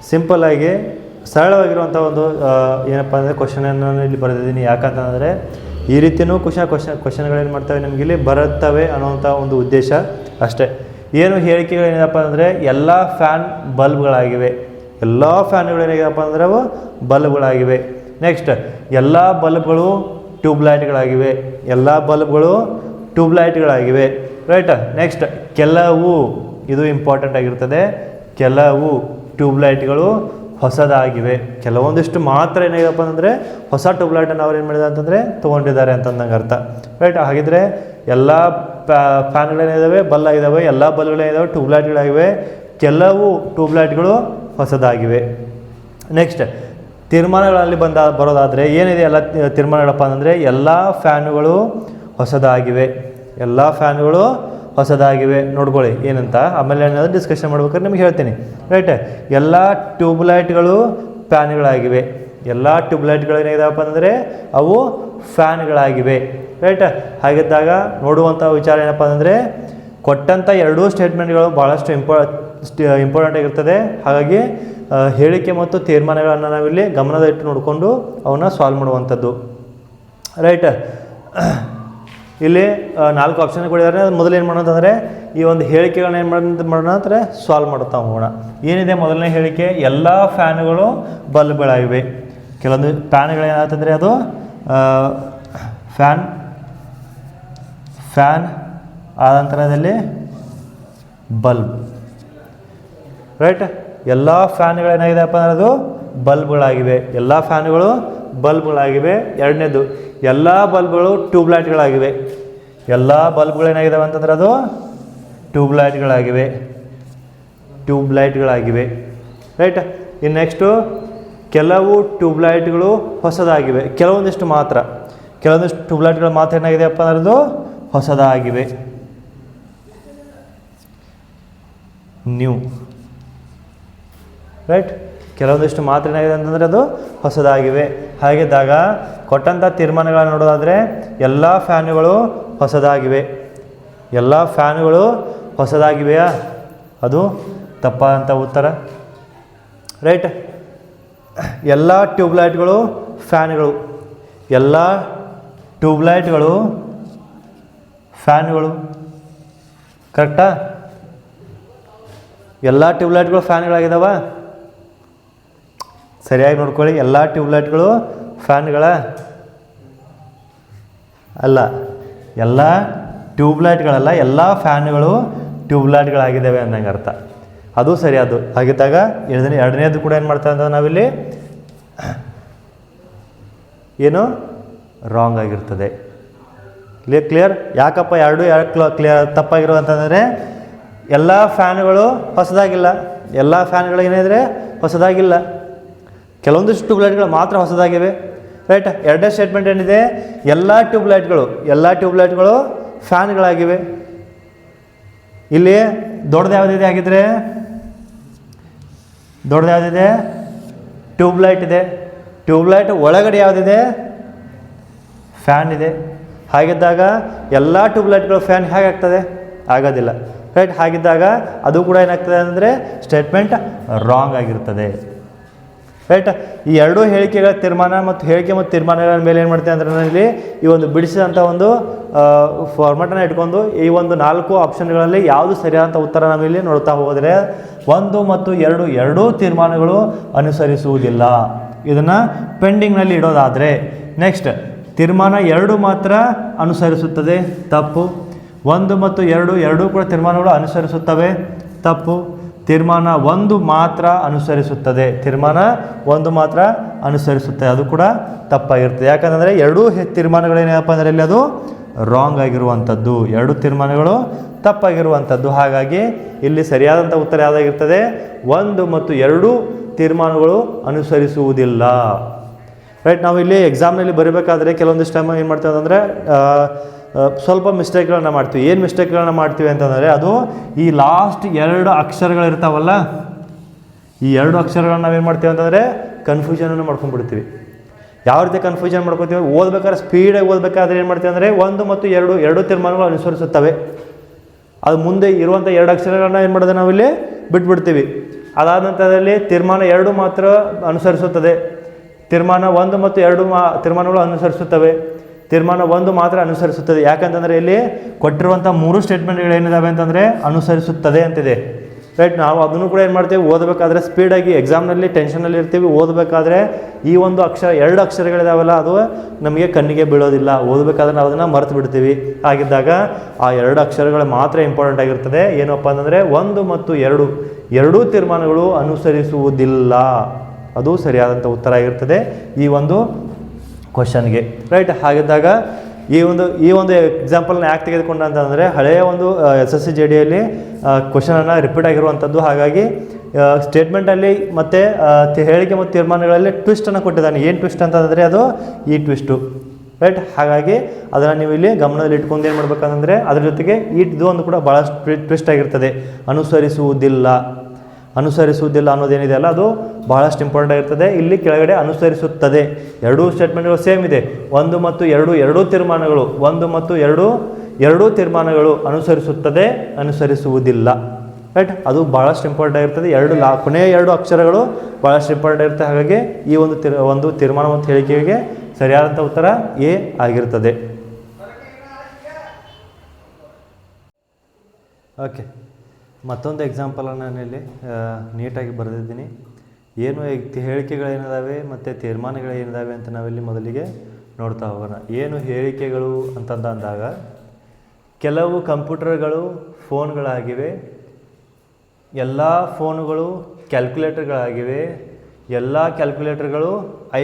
ಸಿಂಪಲ್ಲಾಗಿ ಸರಳವಾಗಿರುವಂಥ ಒಂದು ಏನಪ್ಪ ಅಂದರೆ ಕ್ವಶನನ್ನು ಇಲ್ಲಿ ಬರೆದಿದ್ದೀನಿ. ಯಾಕಂತಂದರೆ ಈ ರೀತಿಯೂ ಕ್ವಶನ್ಗಳೇನು ಮಾಡ್ತವೆ ನಿಮಗೆ ಇಲ್ಲಿ ಬರುತ್ತವೆ ಅನ್ನೋವಂಥ ಒಂದು ಉದ್ದೇಶ ಅಷ್ಟೇ. ಏನು ಹೇಳಿಕೆಗಳೇನಪ್ಪ ಅಂದರೆ ಎಲ್ಲ ಫ್ಯಾನ್ ಬಲ್ಬ್ಗಳಾಗಿವೆ, ಎಲ್ಲ ಫ್ಯಾನ್ಗಳೇನಾಗಿದೆಯಪ್ಪ ಅಂದರೆ ಅವು ಬಲ್ಬ್ಗಳಾಗಿವೆ. ನೆಕ್ಸ್ಟ್, ಎಲ್ಲ ಬಲ್ಬ್ಗಳು ಟ್ಯೂಬ್ಲೈಟ್ಗಳಾಗಿವೆ, ಎಲ್ಲ ಬಲ್ಬ್ಗಳು ಟ್ಯೂಬ್ಲೈಟ್ಗಳಾಗಿವೆ. ರೈಟ್. ನೆಕ್ಸ್ಟ್, ಕೆಲವು, ಇದು ಇಂಪಾರ್ಟೆಂಟ್ ಆಗಿರ್ತದೆ, ಕೆಲವು ಟ್ಯೂಬ್ಲೈಟ್ಗಳು ಹೊಸದಾಗಿವೆ. ಕೆಲವೊಂದಿಷ್ಟು ಮಾತ್ರ ಏನಾಗಿದೆಪ್ಪ ಅಂದರೆ ಹೊಸ ಟ್ಯೂಬ್ಲೈಟನ್ನು ಅವ್ರು ಏನು ಮಾಡಿದ್ದಾರೆ ಅಂತಂದರೆ ತೊಗೊಂಡಿದ್ದಾರೆ ಅಂತಂದಂಗೆ ಅರ್ಥ. ರೈಟ್. ಹಾಗಿದ್ರೆ ಎಲ್ಲ ಫ್ಯಾನ್ಗಳೇನಿದ್ದಾವೆ ಬಲ್ ಆಗಿದ್ದಾವೆ, ಎಲ್ಲ ಬಲ್ಗಳೇನಿದ್ದಾವೆ ಟ್ಯೂಬ್ಲೈಟ್ಗಳಾಗಿವೆ, ಕೆಲವು ಟ್ಯೂಬ್ಲೈಟ್ಗಳು ಹೊಸದಾಗಿವೆ. ನೆಕ್ಸ್ಟ್, ತೀರ್ಮಾನಗಳಲ್ಲಿ ಬರೋದಾದರೆ ಏನಿದೆ ಎಲ್ಲ ತೀರ್ಮಾನಗಳಪ್ಪ ಅಂದರೆ ಎಲ್ಲ ಫ್ಯಾನುಗಳು ಹೊಸದಾಗಿವೆ, ಎಲ್ಲ ಫ್ಯಾನ್ಗಳು ಹೊಸದಾಗಿವೆ. ನೋಡ್ಕೊಳ್ಳಿ ಏನಂತ, ಆಮೇಲೆ ಏನಾದರೂ ಡಿಸ್ಕಷನ್ ಮಾಡ್ಬೇಕಾದ್ರೆ ನಿಮ್ಗೆ ಹೇಳ್ತೀನಿ. ರೈಟ್. ಎಲ್ಲ ಟ್ಯೂಬ್ಲೈಟ್ಗಳು ಫ್ಯಾನ್ಗಳಾಗಿವೆ, ಎಲ್ಲ ಟ್ಯೂಬ್ಲೈಟ್ಗಳು ಏನಾಗಿದಾವಪ್ಪ ಅಂದರೆ ಅವು ಫ್ಯಾನ್ಗಳಾಗಿವೆ. ರೈಟ್. ಹಾಗಿದ್ದಾಗ ನೋಡುವಂಥ ವಿಚಾರ ಏನಪ್ಪ ಅಂದರೆ ಕೊಟ್ಟಂಥ ಎರಡೂ ಸ್ಟೇಟ್ಮೆಂಟ್ಗಳು ಭಾಳಷ್ಟು ಇಂಪಾರ್ಟೆಂಟ್ ಆಗಿರ್ತದೆ. ಹಾಗಾಗಿ ಹೇಳಿಕೆ ಮತ್ತು ತೀರ್ಮಾನಗಳನ್ನು ನಾವಿಲ್ಲಿ ಗಮನದಲ್ಲಿಟ್ಟು ನೋಡಿಕೊಂಡು ಅವನ್ನ ಸಾಲ್ವ್ ಮಾಡುವಂಥದ್ದು. ರೈಟ್. ಇಲ್ಲಿ 4 ಆಪ್ಷನ್ ಕೊಟ್ಟಿದ್ದಾರೆ. ಮೊದಲು ಏನು ಮಾಡೋದಂದರೆ ಈ ಒಂದು ಹೇಳಿಕೆಗಳನ್ನ ಏನು ಮಾಡೋಣ ಅಂದರೆ ಸಾಲ್ವ್ ಮಾಡುತ್ತಾ ಹೋಗೋಣ. ಏನಿದೆ ಮೊದಲನೇ ಹೇಳಿಕೆ, ಎಲ್ಲ ಫ್ಯಾನುಗಳು ಬಲ್ಬ್ಗಳಾಗಿವೆ. ಕೆಲವೊಂದು ಫ್ಯಾನ್ಗಳೇನಾಗ್ತಂದರೆ ಅದು ಫ್ಯಾನ್ ಆದ ನಂತರದಲ್ಲಿ ಬಲ್ಬ್. ರೈಟ್. ಎಲ್ಲ ಫ್ಯಾನ್ಗಳೇನಾಗಿದೆಪ್ಪ ಅಂದರೆ ಅದು ಬಲ್ಬ್ಗಳಾಗಿವೆ, ಎಲ್ಲ ಫ್ಯಾನ್ಗಳು ಬಲ್ಬ್ಗಳಾಗಿವೆ. ಎರಡನೇದು, ಎಲ್ಲ ಬಲ್ಬ್ಗಳು ಟ್ಯೂಬ್ಲೈಟ್ಗಳಾಗಿವೆ, ಎಲ್ಲ ಬಲ್ಬ್ಗಳೇನಾಗಿದ್ದಾವೆ ಅಂತಂದ್ರೆ ಅದು ಟ್ಯೂಬ್ಲೈಟ್ಗಳಾಗಿವೆ. ರೈಟ್. ಇನ್ನು ನೆಕ್ಸ್ಟು, ಕೆಲವು ಟ್ಯೂಬ್ಲೈಟ್ಗಳು ಹೊಸದಾಗಿವೆ, ಕೆಲವೊಂದಿಷ್ಟು ಟ್ಯೂಬ್ಲೈಟ್ಗಳು ಮಾತ್ರ ಏನಾಗಿದೆಯಪ್ಪ ಅಂದ್ರೆ ಅದು ಹೊಸದಾಗಿವೆ, ನ್ಯೂ. ರೈಟ್. ಕೆಲವೊಂದಿಷ್ಟು ಮಾತ್ರ ಏನಾಗಿದೆ ಅಂತಂದರೆ ಅದು ಹೊಸದಾಗಿವೆ. ಹಾಗಿದ್ದಾಗ ಕೊಟ್ಟಂಥ ತೀರ್ಮಾನಗಳನ್ನು ನೋಡೋದಾದರೆ ಎಲ್ಲ ಫ್ಯಾನುಗಳು ಹೊಸದಾಗಿವೆ, ಎಲ್ಲ ಫ್ಯಾನುಗಳು ಹೊಸದಾಗಿವೆಯಾ? ಅದು ತಪ್ಪಾದಂಥ ಉತ್ತರ. ರೈಟ್. ಎಲ್ಲ ಟ್ಯೂಬ್ಲೈಟ್ಗಳು ಫ್ಯಾನ್ಗಳು, ಎಲ್ಲ ಟ್ಯೂಬ್ಲೈಟ್ಗಳು ಫ್ಯಾನ್ಗಳು. ಕರೆಕ್ಟಾ? ಎಲ್ಲ ಟ್ಯೂಬ್ಲೈಟ್ಗಳು ಫ್ಯಾನ್ಗಳಾಗಿದ್ದಾವ? ಸರಿಯಾಗಿ ನೋಡ್ಕೊಳ್ಳಿ. ಎಲ್ಲ ಟ್ಯೂಬ್ಲೈಟ್ಗಳು ಫ್ಯಾನ್ಗಳ ಅಲ್ಲ, ಎಲ್ಲ ಟ್ಯೂಬ್ಲೈಟ್ಗಳಲ್ಲ, ಎಲ್ಲ ಫ್ಯಾನ್ಗಳು ಟ್ಯೂಬ್ಲೈಟ್ಗಳಾಗಿದ್ದಾವೆ ಅನ್ನಂಗೆ ಅರ್ಥ. ಅದು ಸರಿಯಾದು. ಹಾಗಿದ್ದಾಗ ಎರಡನೇದು ಕೂಡ ಏನು ಮಾಡ್ತಾ ಇದ್ದ ನಾವಿಲ್ಲಿ ಏನು ರಾಂಗ್ ಆಗಿರ್ತದೆ. ಕ್ಲಿಯರ್? ಯಾಕಪ್ಪ ಯಾಕೆ ಕ್ಲಿಯರ್ ತಪ್ಪಾಗಿರೋ ಅಂತಂದರೆ ಎಲ್ಲ ಫ್ಯಾನ್ಗಳು ಹೊಸದಾಗಿಲ್ಲ, ಎಲ್ಲ ಫ್ಯಾನ್ಗಳು ಏನಿದ್ರೆ ಹೊಸದಾಗಿಲ್ಲ, ಕೆಲವೊಂದಿಷ್ಟು ಟ್ಯೂಬ್ಲೈಟ್ಗಳು ಮಾತ್ರ ಹೊಸದಾಗಿವೆ. ರೈಟ್. ಎರಡನೇ ಸ್ಟೇಟ್ಮೆಂಟ್ ಏನಿದೆ, ಎಲ್ಲ ಟ್ಯೂಬ್ಲೈಟ್ಗಳು ಫ್ಯಾನ್ಗಳಾಗಿವೆ. ಇಲ್ಲಿ ದೊಡ್ಡದು ಯಾವುದಿದೆ ಹಾಗಿದ್ರೆ? ದೊಡ್ಡದು ಯಾವುದಿದೆ? ಟ್ಯೂಬ್ಲೈಟ್ ಇದೆ. ಟ್ಯೂಬ್ಲೈಟ್ ಒಳಗಡೆ ಯಾವುದಿದೆ? ಫ್ಯಾನ್ ಇದೆ. ಹಾಗಿದ್ದಾಗ ಎಲ್ಲ ಟ್ಯೂಬ್ಲೈಟ್ಗಳು ಫ್ಯಾನ್ ಹೇಗಾಗ್ತದೆ? ಆಗೋದಿಲ್ಲ. ರೈಟ್. ಹಾಗಿದ್ದಾಗ ಅದು ಕೂಡ ಏನಾಗ್ತದೆ ಅಂದರೆ ಸ್ಟೇಟ್ಮೆಂಟ್ ರಾಂಗ್ ಆಗಿರ್ತದೆ. ರೈಟ್. ಈ ಎರಡೂ ಹೇಳಿಕೆಗಳ ತೀರ್ಮಾನ ಮತ್ತು ತೀರ್ಮಾನಗಳ ಮೇಲೆ ಏನು ಮಾಡ್ತೇವೆ ಅಂದರೆ ನಾನಿಲ್ಲಿ ಈ ಒಂದು ಬಿಡಿಸಿದಂಥ ಒಂದು ಫಾರ್ಮೆಟನ್ನು ಇಟ್ಕೊಂಡು ಈ ಒಂದು 4 ಆಪ್ಷನ್ಗಳಲ್ಲಿ ಯಾವುದು ಸರಿಯಾದಂಥ ಉತ್ತರ ನಾವಿಲ್ಲಿ ನೋಡ್ತಾ ಹೋದರೆ 1 ಮತ್ತು 2 ಎರಡೂ ತೀರ್ಮಾನಗಳು ಅನುಸರಿಸುವುದಿಲ್ಲ. ಇದನ್ನು ಪೆಂಡಿಂಗ್ನಲ್ಲಿ ಇಡೋದಾದರೆ ನೆಕ್ಸ್ಟ್ ತೀರ್ಮಾನ 2 ಮಾತ್ರ ಅನುಸರಿಸುತ್ತದೆ, ತಪ್ಪು. 1 ಮತ್ತು 2 ಎರಡೂ ಕೂಡ ತೀರ್ಮಾನಗಳು ಅನುಸರಿಸುತ್ತವೆ, ತಪ್ಪು. ತೀರ್ಮಾನ 1 ಮಾತ್ರ ಅನುಸರಿಸುತ್ತದೆ, ತೀರ್ಮಾನ 1 ಮಾತ್ರ ಅನುಸರಿಸುತ್ತೆ, ಅದು ಕೂಡ ತಪ್ಪಾಗಿರ್ತದೆ. ಯಾಕಂದರೆ ಎರಡೂ ತೀರ್ಮಾನಗಳೇನಪ್ಪ ಅಂದರೆ ಇಲ್ಲಿ ಅದು ರಾಂಗ್ ಆಗಿರುವಂಥದ್ದು, 2 ತೀರ್ಮಾನಗಳು ತಪ್ಪಾಗಿರುವಂಥದ್ದು. ಹಾಗಾಗಿ ಇಲ್ಲಿ ಸರಿಯಾದಂಥ ಉತ್ತರ ಯಾವುದಾಗಿರ್ತದೆ? 1 ಮತ್ತು 2 ತೀರ್ಮಾನಗಳು ಅನುಸರಿಸುವುದಿಲ್ಲ. ರೈಟ್. ನಾವು ಇಲ್ಲಿ ಎಕ್ಸಾಮ್ನಲ್ಲಿ ಬರೀಬೇಕಾದ್ರೆ ಕೆಲವೊಂದಿಷ್ಟು ಟೈಮ್ ಏನು ಮಾಡ್ತೀವಿ ಅಂತಂದರೆ ಸ್ವಲ್ಪ ಮಿಸ್ಟೇಕ್ಗಳನ್ನ ಮಾಡ್ತೀವಿ. ಏನು ಮಿಸ್ಟೇಕ್ಗಳನ್ನ ಮಾಡ್ತೀವಿ ಅಂತಂದರೆ ಅದು ಈ ಲಾಸ್ಟ್ 2 ಅಕ್ಷರಗಳಿರ್ತಾವಲ್ಲ, ಈ 2 ಅಕ್ಷರಗಳನ್ನ ನಾವೇನು ಮಾಡ್ತೀವಿ ಅಂತಂದರೆ ಕನ್ಫ್ಯೂಷನನ್ನು ಮಾಡ್ಕೊಂಡ್ಬಿಡ್ತೀವಿ. ಯಾವ ರೀತಿ ಕನ್ಫ್ಯೂಷನ್ ಮಾಡ್ಕೊತೀವಿ? ಓದ್ಬೇಕಾದ್ರೆ ಸ್ಪೀಡಾಗಿ ಓದಬೇಕಾದ್ರೆ ಏನು ಮಾಡ್ತೀವಿ ಅಂದರೆ 1 ಮತ್ತು 2 ತೀರ್ಮಾನಗಳು ಅನುಸರಿಸುತ್ತವೆ. ಅದು ಮುಂದೆ ಇರುವಂಥ 2 ಅಕ್ಷರಗಳನ್ನ ಏನು ಮಾಡೋದು ನಾವಿಲ್ಲಿ ಬಿಟ್ಬಿಡ್ತೀವಿ. ಅದಾದ ನಂತರದಲ್ಲಿ ತೀರ್ಮಾನ 2 ಮಾತ್ರ ಅನುಸರಿಸುತ್ತದೆ, ತೀರ್ಮಾನ 1 ಮತ್ತು 2 ತೀರ್ಮಾನಗಳು ಅನುಸರಿಸುತ್ತವೆ, ತೀರ್ಮಾನ 1 ಮಾತ್ರ ಅನುಸರಿಸುತ್ತದೆ. ಯಾಕಂತಂದರೆ ಇಲ್ಲಿ ಕೊಟ್ಟಿರುವಂಥ 3 ಸ್ಟೇಟ್ಮೆಂಟ್ಗಳು ಏನಿದ್ದಾವೆ ಅಂತಂದರೆ ಅನುಸರಿಸುತ್ತದೆ ಅಂತಿದೆ. ರೈಟ್. ನಾವು ಅದನ್ನು ಕೂಡ ಏನು ಮಾಡ್ತೀವಿ? ಓದಬೇಕಾದ್ರೆ ಸ್ಪೀಡಾಗಿ ಎಕ್ಸಾಮ್ನಲ್ಲಿ ಟೆನ್ಷನಲ್ಲಿ ಇರ್ತೀವಿ. ಓದಬೇಕಾದ್ರೆ ಈ ಒಂದು 2 ಅಕ್ಷರಗಳಿದಾವಲ್ಲ ಅದು ನಮಗೆ ಕಣ್ಣಿಗೆ ಬೀಳೋದಿಲ್ಲ. ಓದಬೇಕಾದ್ರೆ ನಾವು ಅದನ್ನು ಮರೆತು ಬಿಡ್ತೀವಿ. ಹಾಗಿದ್ದಾಗ ಆ 2 ಅಕ್ಷರಗಳು ಮಾತ್ರ ಇಂಪಾರ್ಟೆಂಟ್ ಆಗಿರ್ತದೆ. ಏನಪ್ಪ ಅಂತಂದರೆ 1 ಮತ್ತು 2 ತೀರ್ಮಾನಗಳು ಅನುಸರಿಸುವುದಿಲ್ಲ. ಅದು ಸರಿಯಾದಂಥ ಉತ್ತರ ಆಗಿರ್ತದೆ ಈ ಒಂದು ಕ್ವಶನ್ಗೆ. ರೈಟ್. ಹಾಗಿದ್ದಾಗ ಈ ಒಂದು ಎಕ್ಸಾಂಪಲ್ನ ಯಾಕೆ ತೆಗೆದುಕೊಂಡ ಅಂತಂದರೆ ಹಳೆಯ ಒಂದು SSC JDಯಲ್ಲಿ ಕ್ವಶನನ್ನು ರಿಪೀಟ್ ಆಗಿರುವಂಥದ್ದು. ಹಾಗಾಗಿ ಸ್ಟೇಟ್ಮೆಂಟಲ್ಲಿ ಮತ್ತು ಹೇಳಿಕೆ ಮತ್ತು ತೀರ್ಮಾನಗಳಲ್ಲಿ ಟ್ವಿಸ್ಟನ್ನು ಕೊಟ್ಟಿದ್ದಾನೆ. ಏನು ಟ್ವಿಸ್ಟ್ ಅಂತಂದರೆ ಅದು ಈ ಟ್ವಿಸ್ಟು. ರೈಟ್. ಹಾಗಾಗಿ ಅದನ್ನು ನೀವು ಇಲ್ಲಿ ಗಮನದಲ್ಲಿ ಇಟ್ಕೊಂಡು ಏನು ಮಾಡ್ಬೇಕಂತಂದರೆ ಅದ್ರ ಜೊತೆಗೆ ಇದು ಒಂದು ಕೂಡ ಭಾಳಷ್ಟು ಟ್ವಿಸ್ಟ್ ಆಗಿರ್ತದೆ. ಅನುಸರಿಸುವುದಿಲ್ಲ ಅನ್ನೋದೇನಿದೆ ಅಲ್ಲ ಅದು ಭಾಳಷ್ಟು ಇಂಪಾರ್ಟೆಂಟ್ ಆಗಿರ್ತದೆ. ಇಲ್ಲಿ ಕೆಳಗಡೆ ಅನುಸರಿಸುತ್ತದೆ. 2 ಸ್ಟೇಟ್ಮೆಂಟ್ಗಳು ಸೇಮ್ ಇದೆ. 1 ಮತ್ತು 2 ತೀರ್ಮಾನಗಳು 1 ಮತ್ತು 2 ತೀರ್ಮಾನಗಳು ಅನುಸರಿಸುತ್ತದೆ, ಅನುಸರಿಸುವುದಿಲ್ಲ. ರೈಟ್. ಅದು ಭಾಳಷ್ಟು ಇಂಪಾರ್ಟೆಂಟ್ ಆಗಿರ್ತದೆ. ಕೊನೆಯ 2 ಅಕ್ಷರಗಳು ಭಾಳಷ್ಟು ಇಂಪಾರ್ಟೆಂಟ್ ಆಗಿರ್ತದೆ. ಹಾಗಾಗಿ ಈ ಒಂದು ತೀರ್ಮಾನ ಮತ್ತು ಹೇಳಿಕೆಗೆ ಸರಿಯಾದಂಥ ಉತ್ತರ ಎ ಆಗಿರ್ತದೆ. ಓಕೆ. ಮತ್ತೊಂದು ಎಕ್ಸಾಂಪಲನ್ನು ನಾನಿಲ್ಲಿ ನೀಟಾಗಿ ಬರೆದಿದ್ದೀನಿ. ಏನು ಹೇಳಿಕೆಗಳೇನಿದ್ದಾವೆ ಮತ್ತು ತೀರ್ಮಾನಗಳೇನಿದ್ದಾವೆ ಅಂತ ನಾವಿಲ್ಲಿ ಮೊದಲಿಗೆ ನೋಡ್ತಾ ಹೋಗೋಣ. ಏನು ಹೇಳಿಕೆಗಳು ಅಂತಂದಾಗ ಕೆಲವು ಕಂಪ್ಯೂಟರ್ಗಳು ಫೋನ್ಗಳಾಗಿವೆ, ಎಲ್ಲ ಫೋನುಗಳು ಕ್ಯಾಲ್ಕುಲೇಟರ್ಗಳಾಗಿವೆ, ಎಲ್ಲ ಕ್ಯಾಲ್ಕುಲೇಟರ್ಗಳು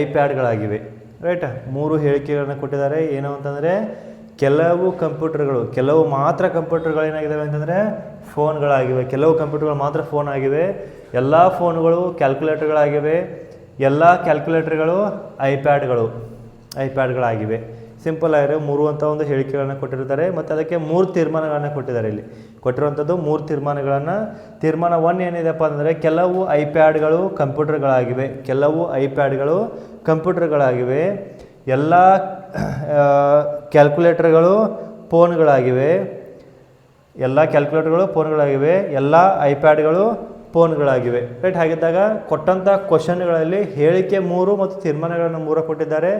ಐಪ್ಯಾಡ್ಗಳಾಗಿವೆ. ರೈಟ್. 3 ಹೇಳಿಕೆಗಳನ್ನ ಕೊಟ್ಟಿದ್ದಾರೆ. ಏನು ಅಂತಂದರೆ ಕೆಲವು ಮಾತ್ರ ಕಂಪ್ಯೂಟರ್ಗಳು ಏನಾಗಿದ್ದಾವೆ ಅಂತಂದರೆ ಫೋನ್ಗಳಾಗಿವೆ, ಕೆಲವು ಕಂಪ್ಯೂಟರ್ಗಳು ಮಾತ್ರ ಫೋನ್ ಆಗಿವೆ, ಎಲ್ಲ ಫೋನ್ಗಳು ಕ್ಯಾಲ್ಕುಲೇಟರ್ಗಳಾಗಿವೆ, ಎಲ್ಲ ಕ್ಯಾಲ್ಕುಲೇಟರ್ಗಳು ಐಪ್ಯಾಡ್ಗಳಾಗಿವೆ. ಸಿಂಪಲ್ ಆಗಿರೋ 3 ಅಂತ ಒಂದು ಹೇಳಿಕೆಗಳನ್ನು ಕೊಟ್ಟಿರ್ತಾರೆ ಮತ್ತು ಅದಕ್ಕೆ 3 ತೀರ್ಮಾನಗಳನ್ನು ಕೊಟ್ಟಿದ್ದಾರೆ. ಇಲ್ಲಿ ಕೊಟ್ಟಿರುವಂಥದ್ದು 3 ತೀರ್ಮಾನಗಳನ್ನು. ತೀರ್ಮಾನ 1 ಏನಿದೆಪ್ಪ ಅಂದರೆ ಕೆಲವು ಐಪ್ಯಾಡ್ಗಳು ಕಂಪ್ಯೂಟರ್ಗಳಾಗಿವೆ, ಎಲ್ಲ ಕ್ಯಾಲ್ಕುಲೇಟರ್ಗಳು ಫೋನ್ಗಳಾಗಿವೆ, ಎಲ್ಲ ಐಪ್ಯಾಡ್ಗಳು ಫೋನ್ಗಳಾಗಿವೆ. ರೈಟ್. ಹಾಗಿದ್ದಾಗ ಕೊಟ್ಟಂಥ ಕ್ವಶನ್ಗಳಲ್ಲಿ ಹೇಳಿಕೆ 3 ಮತ್ತು ತೀರ್ಮಾನಗಳನ್ನು 3 ಕೊಟ್ಟಿದ್ದಾರೆ.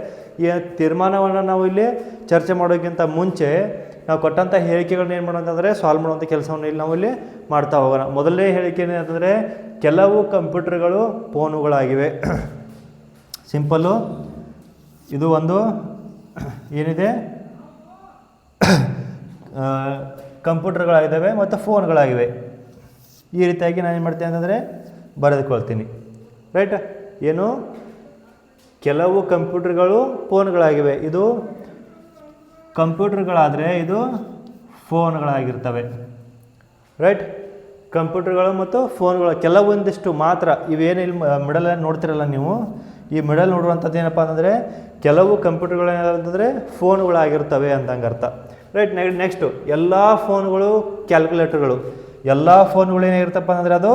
ಈ ತೀರ್ಮಾನವನ್ನು ನಾವು ಇಲ್ಲಿ ಚರ್ಚೆ ಮಾಡೋಕ್ಕಿಂತ ಮುಂಚೆ ನಾವು ಕೊಟ್ಟಂಥ ಹೇಳಿಕೆಗಳನ್ನ ಏನು ಮಾಡೋದಂತಂದರೆ ಸಾಲ್ವ್ ಮಾಡುವಂಥ ಕೆಲಸವನ್ನು ಇಲ್ಲಿ ನಾವು ಇಲ್ಲಿ ಮಾಡ್ತಾ ಹೋಗೋಣ. ಮೊದಲನೇ ಹೇಳಿಕೆ ಏನಂತಂದರೆ ಕೆಲವು ಕಂಪ್ಯೂಟರ್ಗಳು ಫೋನುಗಳಾಗಿವೆ. ಸಿಂಪಲ್ಲು. ಇದು ಒಂದು ಏನಿದೆ ಕಂಪ್ಯೂಟರ್ಗಳಾಗಿದ್ದಾವೆ ಮತ್ತು ಫೋನ್ಗಳಾಗಿವೆ. ಈ ರೀತಿಯಾಗಿ ನಾನು ಏನು ಮಾಡ್ತೀನಿ ಅಂತಂದರೆ ಬರೆದುಕೊಳ್ತೀನಿ. ರೈಟ್. ಏನು ಕೆಲವು ಕಂಪ್ಯೂಟರ್ಗಳು ಫೋನ್ಗಳಾಗಿವೆ. ಇದು ಕಂಪ್ಯೂಟರ್ಗಳಾದರೆ ಇದು ಫೋನ್ಗಳಾಗಿರ್ತವೆ. ರೈಟ್. ಕಂಪ್ಯೂಟರ್ಗಳು ಮತ್ತು ಫೋನ್ಗಳು ಕೆಲವೊಂದಿಷ್ಟು ಮಾತ್ರ. ಇವೇನು ಇಲ್ಲಿ ಮಿಡಲಲ್ಲಿ ನೋಡ್ತಿರಲ್ಲ ನೀವು, ಈ ಮಿಡಲ್ ನೋಡುವಂಥದ್ದು ಏನಪ್ಪ ಅಂತಂದರೆ ಕೆಲವು ಕಂಪ್ಯೂಟರ್ಗಳು ಏನಂತಂದರೆ ಫೋನ್ಗಳಾಗಿರ್ತವೆ ಅಂತಂಗೆ ಅರ್ಥ. ರೈಟ್. ನೆಕ್ಸ್ಟು ಎಲ್ಲ ಫೋನ್ಗಳು ಕ್ಯಾಲ್ಕುಲೇಟರ್ಗಳು. ಎಲ್ಲ ಫೋನ್ಗಳು ಏನಾಗಿರ್ತಪ್ಪ ಅಂದರೆ ಅದು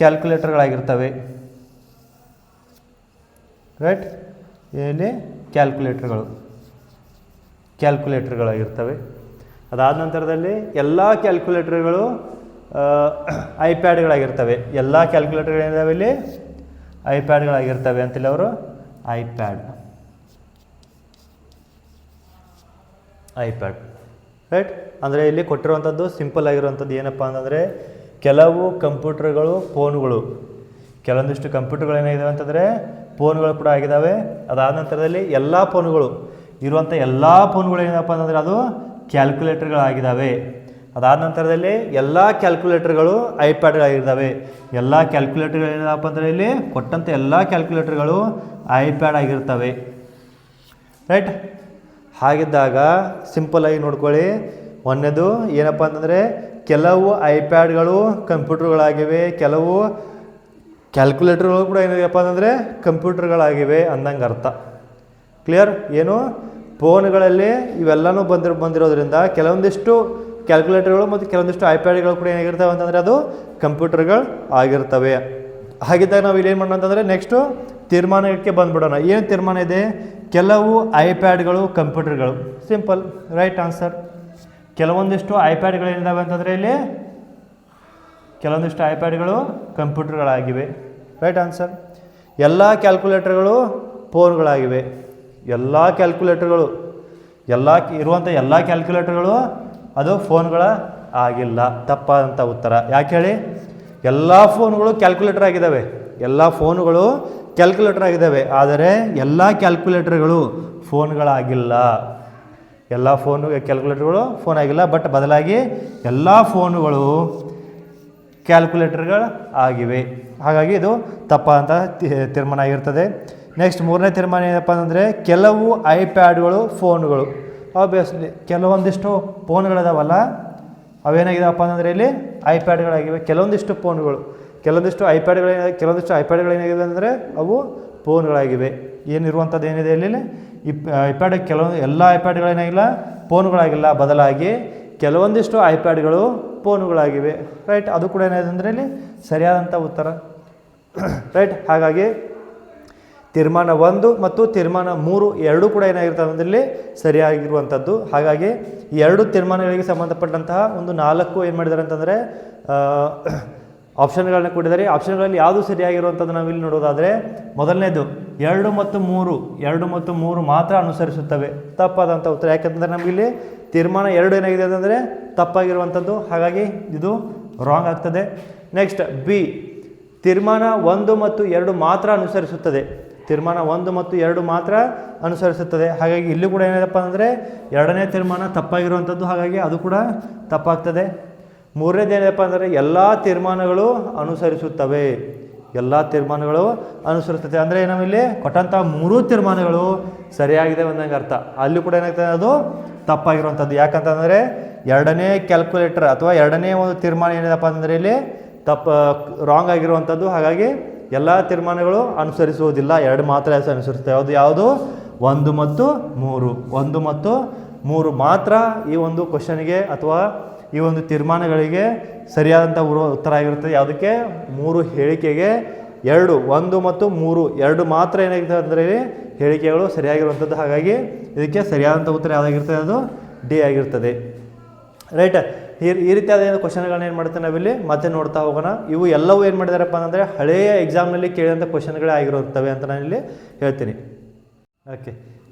ಕ್ಯಾಲ್ಕುಲೇಟರ್ಗಳಾಗಿರ್ತವೆ. ರೈಟ್. ಇಲ್ಲಿ ಕ್ಯಾಲ್ಕುಲೇಟರ್ಗಳಾಗಿರ್ತವೆ. ಅದಾದ ನಂತರದಲ್ಲಿ ಎಲ್ಲ ಕ್ಯಾಲ್ಕುಲೇಟರ್ಗಳು ಐಪ್ಯಾಡ್ಗಳಾಗಿರ್ತವೆ. ಎಲ್ಲ ಕ್ಯಾಲ್ಕುಲೇಟರ್ಗಳು ಏನಿದಾವೆ ಇಲ್ಲಿ ಐಪ್ಯಾಡ್ಗಳಾಗಿರ್ತವೆ ಅಂತಿಲ್ಲ ಅವರು ಐಪ್ಯಾಡ್. ರೈಟ್. ಅಂದರೆ ಇಲ್ಲಿ ಕೊಟ್ಟಿರುವಂಥದ್ದು ಸಿಂಪಲ್ ಆಗಿರುವಂಥದ್ದು ಏನಪ್ಪ ಅಂತಂದರೆ ಕೆಲವು ಕಂಪ್ಯೂಟರ್ಗಳು ಫೋನುಗಳು, ಕೆಲವೊಂದಿಷ್ಟು ಕಂಪ್ಯೂಟರ್ಗಳು ಏನಾಗಿದ್ದಾವೆ ಅಂತಂದರೆ ಫೋನ್ಗಳು ಕೂಡ ಆಗಿದ್ದಾವೆ. ಅದಾದ ನಂತರದಲ್ಲಿ ಎಲ್ಲ ಫೋನುಗಳು ಇರುವಂಥ ಎಲ್ಲ ಫೋನ್ಗಳು ಏನಪ್ಪ ಅಂತಂದರೆ ಅದು ಕ್ಯಾಲ್ಕುಲೇಟರ್ಗಳಾಗಿದ್ದಾವೆ. ಅದಾದ ನಂತರದಲ್ಲಿ ಎಲ್ಲ ಕ್ಯಾಲ್ಕುಲೇಟರ್ಗಳು ಐಪ್ಯಾಡ್ಗಳಾಗಿದ್ದಾವೆ. ಎಲ್ಲ ಕ್ಯಾಲ್ಕುಲೇಟರ್ಗಳು ಏನಪ್ಪ ಅಂದರೆ ಇಲ್ಲಿ ಕೊಟ್ಟಂಥ ಎಲ್ಲ ಕ್ಯಾಲ್ಕುಲೇಟರ್ಗಳು ಐಪ್ಯಾಡ್ ಆಗಿರ್ತವೆ. ರೈಟ್. ಹಾಗಿದ್ದಾಗ ಸಿಂಪಲ್ಲಾಗಿ ನೋಡ್ಕೊಳ್ಳಿ. ಒಂದನೇದು ಏನಪ್ಪ ಅಂತಂದರೆ ಕೆಲವು ಐಪ್ಯಾಡ್ಗಳು ಕಂಪ್ಯೂಟರ್ಗಳಾಗಿವೆ, ಕೆಲವು ಕ್ಯಾಲ್ಕುಲೇಟರ್ಗಳು ಕೂಡ ಏನಿದೆಯಪ್ಪ ಅಂತಂದರೆ ಕಂಪ್ಯೂಟರ್ಗಳಾಗಿವೆ ಅಂದಂಗೆ ಅರ್ಥ. ಕ್ಲಿಯರ್? ಏನು ಫೋನ್ಗಳಲ್ಲಿ ಇವೆಲ್ಲನೂ ಬಂದಿರೋದ್ರಿಂದ ಕೆಲವೊಂದಿಷ್ಟು ಕ್ಯಾಲ್ಕುಲೇಟರ್ಗಳು ಮತ್ತು ಕೆಲವೊಂದಿಷ್ಟು ಐಪ್ಯಾಡ್ಗಳು ಕೂಡ ಏನಾಗಿರ್ತವೆ ಅಂತಂದರೆ ಅದು ಕಂಪ್ಯೂಟರ್ಗಳು ಆಗಿರ್ತವೆ. ಹಾಗಿದ್ದಾಗ ನಾವು ಇಲ್ಲಿ ಏನು ಮಾಡೋಣ ಅಂತಂದರೆ ನೆಕ್ಸ್ಟು ತೀರ್ಮಾನಕ್ಕೆ ಬಂದುಬಿಡೋಣ. ಏನು ತೀರ್ಮಾನ ಇದೆ? ಕೆಲವು ಐಪ್ಯಾಡ್ಗಳು ಕಂಪ್ಯೂಟರ್ಗಳು. Simple, right answer. ಕೆಲವೊಂದಿಷ್ಟು ಐಪ್ಯಾಡ್ಗಳು ಏನಿದ್ದಾವೆ ಅಂತಂದರೆ ಇಲ್ಲಿ ಕೆಲವೊಂದಿಷ್ಟು ಐಪ್ಯಾಡ್ಗಳು ಕಂಪ್ಯೂಟರ್ಗಳಾಗಿವೆ. Right answer. ಎಲ್ಲ ಕ್ಯಾಲ್ಕುಲೇಟರ್ಗಳು ಫೋನ್ಗಳಾಗಿವೆ. ಎಲ್ಲ ಕ್ಯಾಲ್ಕುಲೇಟರ್ಗಳು ಇರುವಂಥ ಎಲ್ಲ ಕ್ಯಾಲ್ಕುಲೇಟರ್ಗಳು ಅದು ಫೋನ್ಗಳ ಆಗಿಲ್ಲ. ತಪ್ಪಾದಂಥ ಉತ್ತರ. ಯಾಕೆ ಹೇಳಿ? ಎಲ್ಲ ಫೋನ್ಗಳು ಕ್ಯಾಲ್ಕುಲೇಟರ್ ಆಗಿದ್ದಾವೆ, ಎಲ್ಲ ಫೋನುಗಳು ಕ್ಯಾಲ್ಕುಲೇಟರ್ ಆಗಿದ್ದಾವೆ, ಆದರೆ ಎಲ್ಲ ಕ್ಯಾಲ್ಕುಲೇಟರ್ಗಳು ಫೋನ್ಗಳಾಗಿಲ್ಲ. ಎಲ್ಲ ಕ್ಯಾಲ್ಕುಲೇಟರ್ಗಳು ಫೋನ್ ಆಗಿಲ್ಲ, ಬಟ್ ಬದಲಾಗಿ ಎಲ್ಲ ಫೋನುಗಳು ಕ್ಯಾಲ್ಕುಲೇಟರ್ಗಳು ಆಗಿವೆ. ಹಾಗಾಗಿ ಇದು ತಪ್ಪಾದಂಥ ತೀರ್ಮಾನ ಆಗಿರ್ತದೆ. ನೆಕ್ಸ್ಟ್ ಮೂರನೇ ತೀರ್ಮಾನ ಏನಪ್ಪ ಅಂದರೆ ಕೆಲವು ಐಪ್ಯಾಡ್ಗಳು ಫೋನ್ಗಳು. ಆಬ್ವಿಯಸ್ಲಿ ಕೆಲವೊಂದಿಷ್ಟು ಫೋನ್ಗಳಿದಾವಲ್ಲ ಅವೇನಾಗಿದಾವಪ್ಪ ಅಂತಂದರೆ ಇಲ್ಲಿ ಐಪ್ಯಾಡ್ಗಳಾಗಿವೆ. ಕೆಲವೊಂದಿಷ್ಟು ಐಪ್ಯಾಡ್ಗಳು ಏನಾಗಿದೆ ಅಂದರೆ ಅವು ಫೋನ್ಗಳಾಗಿವೆ. ಏನಿರುವಂಥದ್ದು ಏನಿದೆ ಇಲ್ಲಿ ಐಪ್ಯಾಡ್ ಎಲ್ಲ ಐಪ್ಯಾಡ್ಗಳೇನಾಗಿಲ್ಲ ಫೋನ್ಗಳಾಗಿಲ್ಲ, ಬದಲಾಗಿ ಕೆಲವೊಂದಿಷ್ಟು ಐಪ್ಯಾಡ್ಗಳು ಫೋನುಗಳಾಗಿವೆ. ರೈಟ್? ಅದು ಕೂಡ ಏನಾಗಿದೆ ಅಂದರೆ ಇಲ್ಲಿ ಸರಿಯಾದಂಥ ಉತ್ತರ. ರೈಟ್? ಹಾಗಾಗಿ ತೀರ್ಮಾನ 1 ಮತ್ತು ತೀರ್ಮಾನ 3 ಎರಡೂ ಕೂಡ ಏನಾಗಿರ್ತವೆ ಅಂದರೆ ಇಲ್ಲಿ ಸರಿಯಾಗಿರುವಂಥದ್ದು. ಹಾಗಾಗಿ ಈ ಎರಡು ತೀರ್ಮಾನಗಳಿಗೆ ಸಂಬಂಧಪಟ್ಟಂತಹ ಒಂದು 4 ಏನು ಮಾಡಿದ್ದಾರೆ ಅಂತಂದರೆ ಆಪ್ಷನ್ಗಳನ್ನ ಕೊಟ್ಟಿದ್ದಾರೆ. ಆಪ್ಷನ್ಗಳಲ್ಲಿ ಯಾವುದು ಸರಿಯಾಗಿರುವಂಥದ್ದು ನಾವಿಲ್ಲಿ ನೋಡೋದಾದರೆ ಮೊದಲನೇದು 2 ಮತ್ತು 3 ಮಾತ್ರ ಅನುಸರಿಸುತ್ತವೆ. ತಪ್ಪಾದಂಥ ಉತ್ತರ. ಯಾಕಂತಂದರೆ ನಮಗಿಲ್ಲಿ ತೀರ್ಮಾನ 2 ಏನಾಗಿದೆ ಅಂತಂದರೆ ತಪ್ಪಾಗಿರುವಂಥದ್ದು, ಹಾಗಾಗಿ ಇದು ರಾಂಗ್ ಆಗ್ತದೆ. ನೆಕ್ಸ್ಟ್ ಬಿ, ತೀರ್ಮಾನ 1 ಮತ್ತು 2 ಮಾತ್ರ ಅನುಸರಿಸುತ್ತದೆ. ತೀರ್ಮಾನ 1 ಮತ್ತು 2 ಮಾತ್ರ ಅನುಸರಿಸುತ್ತದೆ. ಹಾಗಾಗಿ ಇಲ್ಲಿ ಕೂಡ ಏನಿದೆಪ್ಪ ಅಂದರೆ 2ನೇ ತೀರ್ಮಾನ ತಪ್ಪಾಗಿರುವಂಥದ್ದು, ಹಾಗಾಗಿ ಅದು ಕೂಡ ತಪ್ಪಾಗ್ತದೆ. 3ನೇದು ಏನಪ್ಪ ಅಂದರೆ ಎಲ್ಲ ತೀರ್ಮಾನಗಳು ಅನುಸರಿಸುತ್ತವೆ. ಎಲ್ಲ ತೀರ್ಮಾನಗಳು ಅನುಸರಿಸುತ್ತೆ ಅಂದರೆ ನಾವಿಲ್ಲಿ ಕೊಟ್ಟಂಥ 3 ತೀರ್ಮಾನಗಳು ಸರಿಯಾಗಿದೆ ಒಂದಂಗೆ ಅರ್ಥ. ಅಲ್ಲಿ ಕೂಡ ಏನಾಗ್ತದೆ ಅದು ತಪ್ಪಾಗಿರುವಂಥದ್ದು. ಯಾಕಂತಂದರೆ 2ನೇ ಕ್ಯಾಲ್ಕುಲೇಟರ್ ಅಥವಾ 2ನೇ ಒಂದು ತೀರ್ಮಾನ ಏನಿದೆಪ್ಪ ಅಂದರೆ ಇಲ್ಲಿ ರಾಂಗ್ ಆಗಿರುವಂಥದ್ದು. ಹಾಗಾಗಿ ಎಲ್ಲ ತೀರ್ಮಾನಗಳು ಅನುಸರಿಸುವುದಿಲ್ಲ, 2 ಮಾತ್ರ ಅನುಸರಿಸ್ತವೆ. ಯಾವುದು 1 ಮತ್ತು 3 ಮಾತ್ರ ಈ ಒಂದು ಕ್ವಶನ್ಗೆ ಅಥವಾ ಈ ಒಂದು ತೀರ್ಮಾನಗಳಿಗೆ ಸರಿಯಾದಂಥ ಉತ್ತರ ಆಗಿರುತ್ತದೆ. ಯಾವುದಕ್ಕೆ? 3 ಹೇಳಿಕೆಗೆ 2, 1 ಮತ್ತು 3 2 ಮಾತ್ರ ಏನಾಗಿದೆ ಅಂದರೆ ಹೇಳಿಕೆಗಳು ಸರಿಯಾಗಿರುವಂಥದ್ದು. ಹಾಗಾಗಿ ಇದಕ್ಕೆ ಸರಿಯಾದಂಥ ಉತ್ತರ ಯಾವುದಾಗಿರ್ತದೆ? ಅದು ಡಿ ಆಗಿರ್ತದೆ. ರೈಟ್? ಈ ರೀತಿಯಾದ ಏನು ಕ್ವಶನ್ಗಳನ್ನ ಏನು ಮಾಡ್ತೇವೆ ನಾವಿಲ್ಲಿ ಮತ್ತೆ ನೋಡ್ತಾ ಹೋಗೋಣ. ಇವು ಎಲ್ಲವೂ ಏನು ಮಾಡಿದಾರಪ್ಪ ಅಂದರೆ ಹಳೆಯ ಎಕ್ಸಾಮ್ನಲ್ಲಿ ಕೇಳಿದಂಥ ಕ್ವಶನ್ಗಳೇ ಆಗಿರುತ್ತವೆ ಅಂತ ನಾನು ಇಲ್ಲಿ ಹೇಳ್ತೀನಿ. ಓಕೆ,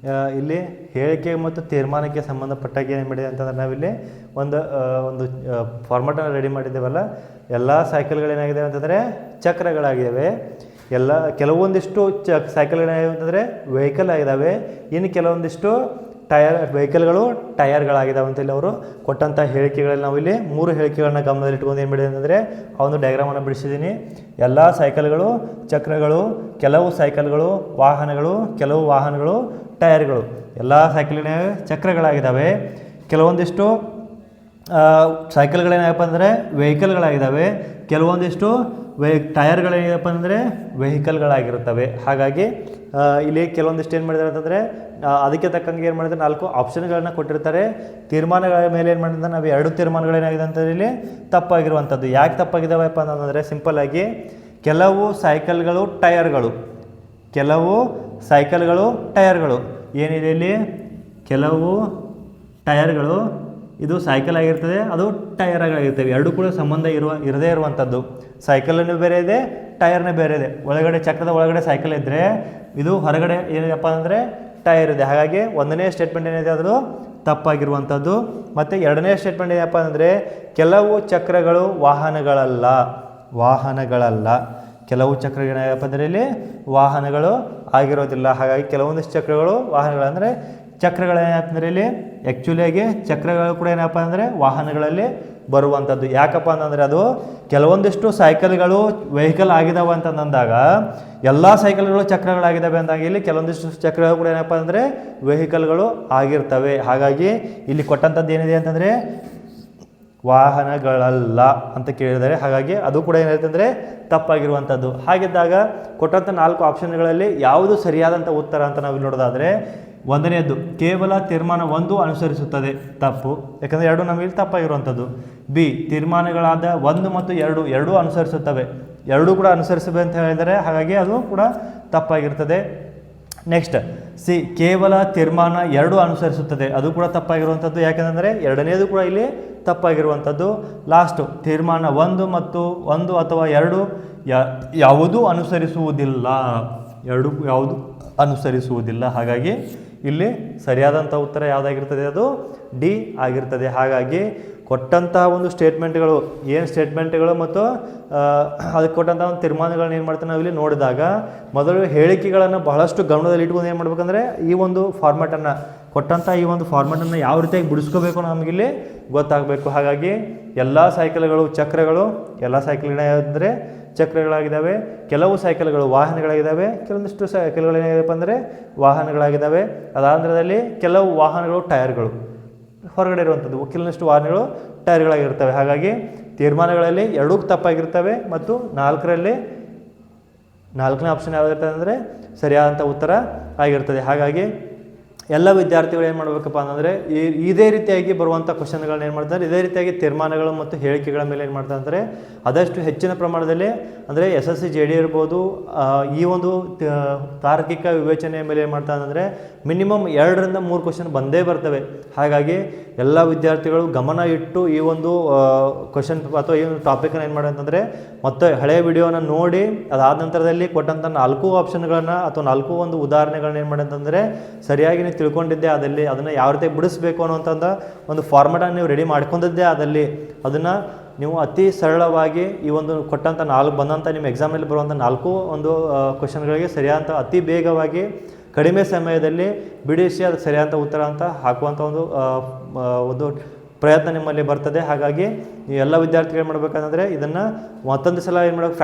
ಇಲ್ಲಿ ಹೇಳಿಕೆ ಮತ್ತು ತೀರ್ಮಾನಕ್ಕೆ ಸಂಬಂಧಪಟ್ಟಾಗ ಏನು ಮಾಡಿದೆ ಅಂತಂದ್ರೆ ನಾವಿಲ್ಲಿ ಒಂದು ಫಾರ್ಮೆಟನ್ನು ರೆಡಿ ಮಾಡಿದ್ದೇವಲ್ಲ. ಎಲ್ಲ ಸೈಕಲ್ಗಳೇನಾಗಿದೆ ಅಂತಂದರೆ ಚಕ್ರಗಳಾಗಿದ್ದಾವೆ. ಕೆಲವೊಂದಿಷ್ಟು ಸೈಕಲ್ಗಳೇನಾಗಿದೆ ಅಂತಂದರೆ ವೆಹಿಕಲ್ ಆಗಿದ್ದಾವೆ. ಇನ್ನು ಕೆಲವೊಂದಿಷ್ಟು ವೆಹಿಕಲ್ಗಳು ಟಯರ್ಗಳಾಗಿದ್ದಾವೆ ಅಂತ ಇಲ್ಲಿ ಅವರು ಕೊಟ್ಟಂಥ ಹೇಳಿಕೆಗಳಲ್ಲಿ ನಾವಿಲ್ಲಿ 3 ಹೇಳಿಕೆಗಳನ್ನ ಗಮನದಲ್ಲಿಟ್ಕೊಂಡು ಏನು ಮಾಡಿದೆ ಅಂತಂದರೆ ಆ ಒಂದು ಡಯಾಗ್ರಾಮನ್ನು ಬಿಡಿಸಿದ್ದೀನಿ. ಎಲ್ಲ ಸೈಕಲ್ಗಳು ಚಕ್ರಗಳು, ಕೆಲವು ಸೈಕಲ್ಗಳು ವಾಹನಗಳು, ಕೆಲವು ವಾಹನಗಳು ಟಯರ್ಗಳು. ಎಲ್ಲ ಸೈಕಲಿನ ಚಕ್ರಗಳಾಗಿದ್ದಾವೆ. ಕೆಲವೊಂದಿಷ್ಟು ಸೈಕಲ್ಗಳೇನಪ್ಪ ಅಂದರೆ ವೆಹಿಕಲ್ಗಳಾಗಿದ್ದಾವೆ. ಕೆಲವೊಂದಿಷ್ಟು ಟಯರ್ಗಳೇನಪ್ಪ ಅಂದರೆ ವೆಹಿಕಲ್ಗಳಾಗಿರುತ್ತವೆ. ಹಾಗಾಗಿ ಇಲ್ಲಿ ಕೆಲವೊಂದಿಷ್ಟು ಏನು ಮಾಡಿದ್ದಾರೆ ಅಂತಂದರೆ ಅದಕ್ಕೆ ತಕ್ಕಂಗೆ ಏನು ಮಾಡಿದ್ದಾರೆ 4 ಆಪ್ಷನ್ಗಳನ್ನ ಕೊಟ್ಟಿರ್ತಾರೆ. ತೀರ್ಮಾನಗಳ ಮೇಲೆ ಏನು ಮಾಡಿದ್ರೆ ನಾವು 2 ತೀರ್ಮಾನಗಳೇನಾಗಿದೆ ಅಂತಂದರೆ ಇಲ್ಲಿ ತಪ್ಪಾಗಿರುವಂಥದ್ದು. ಯಾಕೆ ತಪ್ಪಾಗಿದ್ದಾವಪ್ಪ ಅಂತಂದರೆ ಸಿಂಪಲ್ಲಾಗಿ ಕೆಲವು ಸೈಕಲ್ಗಳು ಟಯರ್ಗಳು ಏನಿದೆ ಇಲ್ಲಿ ಕೆಲವು ಟಯರ್ಗಳು ಇದು ಸೈಕಲ್ ಆಗಿರ್ತದೆ, ಅದು ಟಯರ್ ಆಗಿರ್ತವೆ. ಎರಡೂ ಕೂಡ ಸಂಬಂಧ ಇರದೇ ಇರುವಂಥದ್ದು. ಸೈಕಲನ್ನು ಬೇರೆ ಇದೆ, ಟಯರ್ನೇ ಬೇರೆ ಇದೆ. ಒಳಗಡೆ ಚಕ್ರದ ಒಳಗಡೆ ಸೈಕಲ್ ಇದ್ದರೆ ಇದು ಹೊರಗಡೆ ಏನಿದೆಪ್ಪ ಅಂದರೆ ಟೈರ್ ಇದೆ. ಹಾಗಾಗಿ 1ನೇ ಸ್ಟೇಟ್ಮೆಂಟ್ ಏನಿದೆ ಅದು ತಪ್ಪಾಗಿರುವಂಥದ್ದು. ಮತ್ತು 2ನೇ ಸ್ಟೇಟ್ಮೆಂಟ್ ಏನಪ್ಪ ಅಂದರೆ ಕೆಲವು ಚಕ್ರಗಳು ವಾಹನಗಳಲ್ಲ. ಕೆಲವು ಚಕ್ರಗಳೇನಪ್ಪ ಅಂದರೆ ಇಲ್ಲಿ ವಾಹನಗಳು ಆಗಿರೋದಿಲ್ಲ. ಹಾಗಾಗಿ ಕೆಲವೊಂದಿಷ್ಟು ಚಕ್ರಗಳು ವಾಹನಗಳಂದರೆ ಚಕ್ರಗಳೇನಪ್ಪ ಅಂದರೆ ಇಲ್ಲಿ ಆ್ಯಕ್ಚುಲಿಯಾಗಿ ಚಕ್ರಗಳು ಕೂಡ ಏನಪ್ಪ ಅಂದರೆ ವಾಹನಗಳಲ್ಲಿ ಬರುವಂಥದ್ದು. ಯಾಕಪ್ಪ ಅಂತಂದರೆ ಅದು ಕೆಲವೊಂದಿಷ್ಟು ಸೈಕಲ್ಗಳು ವೆಹಿಕಲ್ ಆಗಿದ್ದಾವೆ ಅಂತಂದಾಗ ಎಲ್ಲ ಸೈಕಲ್ಗಳು ಚಕ್ರಗಳಾಗಿದ್ದಾವೆ ಅಂದಾಗ ಇಲ್ಲಿ ಕೆಲವೊಂದಿಷ್ಟು ಚಕ್ರಗಳು ಕೂಡ ಏನಪ್ಪ ಅಂದರೆ ವೆಹಿಕಲ್ಗಳು ಆಗಿರ್ತವೆ. ಹಾಗಾಗಿ ಇಲ್ಲಿ ಕೊಟ್ಟಂಥದ್ದು ಏನಿದೆ ಅಂತಂದರೆ ವಾಹನಗಳಲ್ಲ ಅಂತ ಕೇಳಿದ್ದಾರೆ. ಹಾಗಾಗಿ ಅದು ಕೂಡ ಏನಿರುತ್ತೆ ಅಂದರೆ ತಪ್ಪಾಗಿರುವಂಥದ್ದು. ಹಾಗಿದ್ದಾಗ ಕೊಟ್ಟಂಥ 4 ಆಪ್ಷನ್ಗಳಲ್ಲಿ ಯಾವುದು ಸರಿಯಾದಂಥ ಉತ್ತರ ಅಂತ ನಾವು ನೋಡೋದಾದರೆ, ಒಂದನೆಯದ್ದು ಕೇವಲ ತೀರ್ಮಾನ 1 ಅನುಸರಿಸುತ್ತದೆ, ತಪ್ಪು. ಯಾಕಂದರೆ 2 ನಮಗೆ ತಪ್ಪಾಗಿರುವಂಥದ್ದು. ಬಿ ತೀರ್ಮಾನಗಳಾದ 1 ಮತ್ತು 2 ಎರಡೂ ಅನುಸರಿಸುತ್ತವೆ, 2 ಕೂಡ ಅನುಸರಿಸಬೇಕು ಅಂತ ಹೇಳಿದರೆ, ಹಾಗಾಗಿ ಅದು ಕೂಡ ತಪ್ಪಾಗಿರ್ತದೆ. ನೆಕ್ಸ್ಟ್ ಸಿ ಕೇವಲ ತೀರ್ಮಾನ 2 ಅನುಸರಿಸುತ್ತದೆ, ಅದು ಕೂಡ ತಪ್ಪಾಗಿರುವಂಥದ್ದು. ಯಾಕೆಂದರೆ 2ನೇದು ಕೂಡ ಇಲ್ಲಿ ತಪ್ಪಾಗಿರುವಂಥದ್ದು. ಲಾಸ್ಟು ತೀರ್ಮಾನ 1 ಮತ್ತು 1 ಅಥವಾ 2 ಯಾವುದೂ ಅನುಸರಿಸುವುದಿಲ್ಲ, ಯಾವುದು ಅನುಸರಿಸುವುದಿಲ್ಲ. ಹಾಗಾಗಿ ಇಲ್ಲಿ ಸರಿಯಾದಂಥ ಉತ್ತರ ಯಾವುದಾಗಿರ್ತದೆ, ಅದು ಡಿ ಆಗಿರ್ತದೆ. ಹಾಗಾಗಿ ಕೊಟ್ಟಂತಹ ಒಂದು ಸ್ಟೇಟ್ಮೆಂಟ್ಗಳು ಏನು ಸ್ಟೇಟ್ಮೆಂಟ್ಗಳು ಮತ್ತು ಅದಕ್ಕೆ ಕೊಟ್ಟಂಥ ಒಂದು ತೀರ್ಮಾನಗಳನ್ನ ಏನು ಮಾಡ್ತಾರೆ ನಾವು ಇಲ್ಲಿ ನೋಡಿದಾಗ, ಮೊದಲು ಹೇಳಿಕೆಗಳನ್ನು ಬಹಳಷ್ಟು ಗಮನದಲ್ಲಿ ಇಟ್ಕೊಂಡು ಏನು ಮಾಡ್ಬೇಕಂದ್ರೆ ಈ ಒಂದು ಫಾರ್ಮ್ಯಾಟನ್ನು ಕೊಟ್ಟಂಥ ಈ ಒಂದು ಫಾರ್ಮ್ಯಾಟನ್ನು ಯಾವ ರೀತಿಯಾಗಿ ಬಿಡಿಸ್ಕೋಬೇಕು ನಮಗಿಲ್ಲಿ ಗೊತ್ತಾಗಬೇಕು. ಹಾಗಾಗಿ ಎಲ್ಲ ಸೈಕಲ್ಗಳು ಚಕ್ರಗಳು, ಎಲ್ಲ ಸೈಕಲ್ಗಳೇನೆಂದರೆ ಚಕ್ರಗಳಾಗಿದ್ದಾವೆ, ಕೆಲವು ಸೈಕಲ್ಗಳು ವಾಹನಗಳಾಗಿದ್ದಾವೆ, ಕೆಲವೊಂದಿಷ್ಟು ಸೈಕಲ್ಗಳು ಏನಾಗಿದೆಯಪ್ಪ ಅಂದರೆ ವಾಹನಗಳಾಗಿದ್ದಾವೆ. ಅದಾಂಧ್ರದಲ್ಲಿ ಕೆಲವು ವಾಹನಗಳು ಟೈರ್ಗಳು ಹೊರಗಡೆ ಇರುವಂಥದ್ದು, ಕೆಲವೊಂದಿಷ್ಟು ವಾಹನಗಳು ಟೈರ್ಗಳಾಗಿರ್ತವೆ. ಹಾಗಾಗಿ ತೀರ್ಮಾನಗಳಲ್ಲಿ 2 ತಪ್ಪಾಗಿರ್ತವೆ ಮತ್ತು 4ರಲ್ಲಿ 4ನೇ ಆಪ್ಷನ್ ಯಾವುದಿರ್ತದೆ ಅಂದರೆ ಸರಿಯಾದಂಥ ಉತ್ತರ ಆಗಿರ್ತದೆ. ಹಾಗಾಗಿ ಎಲ್ಲ ವಿದ್ಯಾರ್ಥಿಗಳು ಏನು ಮಾಡಬೇಕಪ್ಪ ಅಂತಂದರೆ ಇದೇ ರೀತಿಯಾಗಿ ಬರುವಂಥ ಕ್ವಶನ್ಗಳನ್ನ ಏನು ಮಾಡ್ತಾರೆ, ಇದೇ ರೀತಿಯಾಗಿ ತೀರ್ಮಾನಗಳು ಮತ್ತು ಹೇಳಿಕೆಗಳ ಮೇಲೆ ಏನು ಮಾಡ್ತಾರೆ ಅಂದರೆ ಆದಷ್ಟು ಹೆಚ್ಚಿನ ಪ್ರಮಾಣದಲ್ಲಿ ಅಂದರೆ SSC JD ಇರ್ಬೋದು, ಈ ಒಂದು ತಾರ್ಕಿಕ ವಿವೇಚನೆಯ ಮೇಲೆ ಏನು ಮಾಡ್ತಾರೆ ಅಂದರೆ ಮಿನಿಮಮ್ 2ರಿಂದ 3 ಕ್ವಶನ್ ಬಂದೇ ಬರ್ತವೆ. ಹಾಗಾಗಿ ಎಲ್ಲ ವಿದ್ಯಾರ್ಥಿಗಳು ಗಮನ ಇಟ್ಟು ಈ ಒಂದು ಕ್ವಶನ್ ಅಥವಾ ಈ ಒಂದು ಟಾಪಿಕನ್ನು ಏನು ಮಾಡಿ ಅಂತಂದರೆ ಮತ್ತೆ ಹಳೆಯ ವಿಡಿಯೋನ ನೋಡಿ ಅದಾದ ನಂತರದಲ್ಲಿ ಕೊಟ್ಟಂಥ 4 ಆಪ್ಷನ್ಗಳನ್ನು ಅಥವಾ 4 ಒಂದು ಉದಾಹರಣೆಗಳನ್ನ ಏನು ಮಾಡಿ ಅಂತಂದರೆ ಸರಿಯಾಗಿ ನೀವು ತಿಳ್ಕೊಂಡಿದ್ದೆ ಆದಲ್ಲಿ ಅದನ್ನು ಯಾವ ರೀತಿ ಬಿಡಿಸ್ಬೇಕು ಅನ್ನೋಂಥ ಒಂದು ಫಾರ್ಮೆಟನ್ನು ನೀವು ರೆಡಿ ಮಾಡ್ಕೊಂಡಿದ್ದೆ ಆದಲ್ಲಿ ಅದನ್ನು ನೀವು ಅತಿ ಸರಳವಾಗಿ ಈ ಒಂದು ಕೊಟ್ಟಂಥ 4 ಬಂದಂಥ ನಿಮ್ಮ ಎಕ್ಸಾಮಲ್ಲಿ ಬರುವಂಥ 4 ಒಂದು ಕ್ವಶನ್ಗಳಿಗೆ ಸರಿಯಾದಂಥ ಅತಿ ಬೇಗವಾಗಿ ಕಡಿಮೆ ಸಮಯದಲ್ಲಿ ಬಿಡಿಸಿ ಅದು ಸರಿಯಾದಂಥ ಉತ್ತರ ಅಂತ ಹಾಕುವಂಥ ಒಂದು ಪ್ರಯತ್ನ ನಿಮ್ಮಲ್ಲಿ ಬರ್ತದೆ. ಹಾಗಾಗಿ ಈ ಎಲ್ಲ ವಿದ್ಯಾರ್ಥಿಗಳು ಏನು ಮಾಡಬೇಕಂದ್ರೆ ಇದನ್ನು ಮತ್ತೊಂದು ಸಲ ಏನು ಮಾಡಬೇಕು,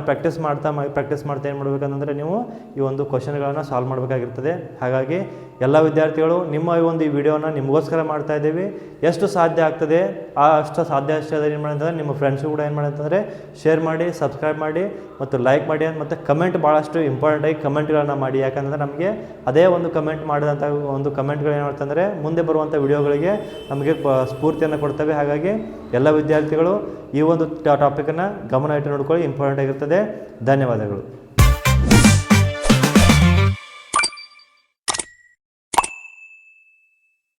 ಪ್ರಾಕ್ಟೀಸ್ ಮಾಡ್ತಾ ಏನು ಮಾಡಬೇಕಂದ್ರೆ ನೀವು ಈ ಒಂದು ಕ್ವಶನ್ಗಳನ್ನು ಸಾಲ್ವ್ ಮಾಡಬೇಕಾಗಿರ್ತದೆ. ಹಾಗಾಗಿ ಎಲ್ಲ ವಿದ್ಯಾರ್ಥಿಗಳು ನಿಮ್ಮ ಈ ಒಂದು ವಿಡಿಯೋನ ನಿಮಗೋಸ್ಕರ ಮಾಡ್ತಾ ಇದ್ದೀವಿ. ಎಷ್ಟು ಸಾಧ್ಯ ಆಗ್ತದೆ ಅಷ್ಟು ಏನು ಮಾಡಂತಂದರೆ ನಿಮ್ಮ ಫ್ರೆಂಡ್ಸು ಕೂಡ ಏನು ಮಾಡಂತಂದರೆ ಶೇರ್ ಮಾಡಿ, ಸಬ್ಸ್ಕ್ರೈಬ್ ಮಾಡಿ ಮತ್ತು ಲೈಕ್ ಮಾಡಿ ಮತ್ತು ಕಮೆಂಟ್ ಭಾಳಷ್ಟು ಇಂಪಾರ್ಟೆಂಟಾಗಿ ಕಮೆಂಟ್ಗಳನ್ನು ಮಾಡಿ. ಯಾಕಂದರೆ ನಮಗೆ ಅದೇ ಒಂದು ಕಮೆಂಟ್ ಮಾಡಿದಂಥ ಒಂದು ಕಮೆಂಟ್ಗಳು ಏನು ಮಾಡ್ತಂದರೆ ಮುಂದೆ ಬರುವಂಥ ವಿಡಿಯೋಗಳಿಗೆ ನಮಗೆ ಸ್ಫೂರ್ತಿಯನ್ನು ಕೊಡ್ತವೆ. ಹಾಗಾಗಿ ಎಲ್ಲ ವಿದ್ಯಾರ್ಥಿಗಳು ಈ ಒಂದು ಟಾಪಿಕನ್ನು ಗಮನ ಇಟ್ಟು ನೋಡ್ಕೊಳ್ಳಿ, ಇಂಪಾರ್ಟೆಂಟ್ ಆಗಿರ್ತದೆ. ಧನ್ಯವಾದಗಳು.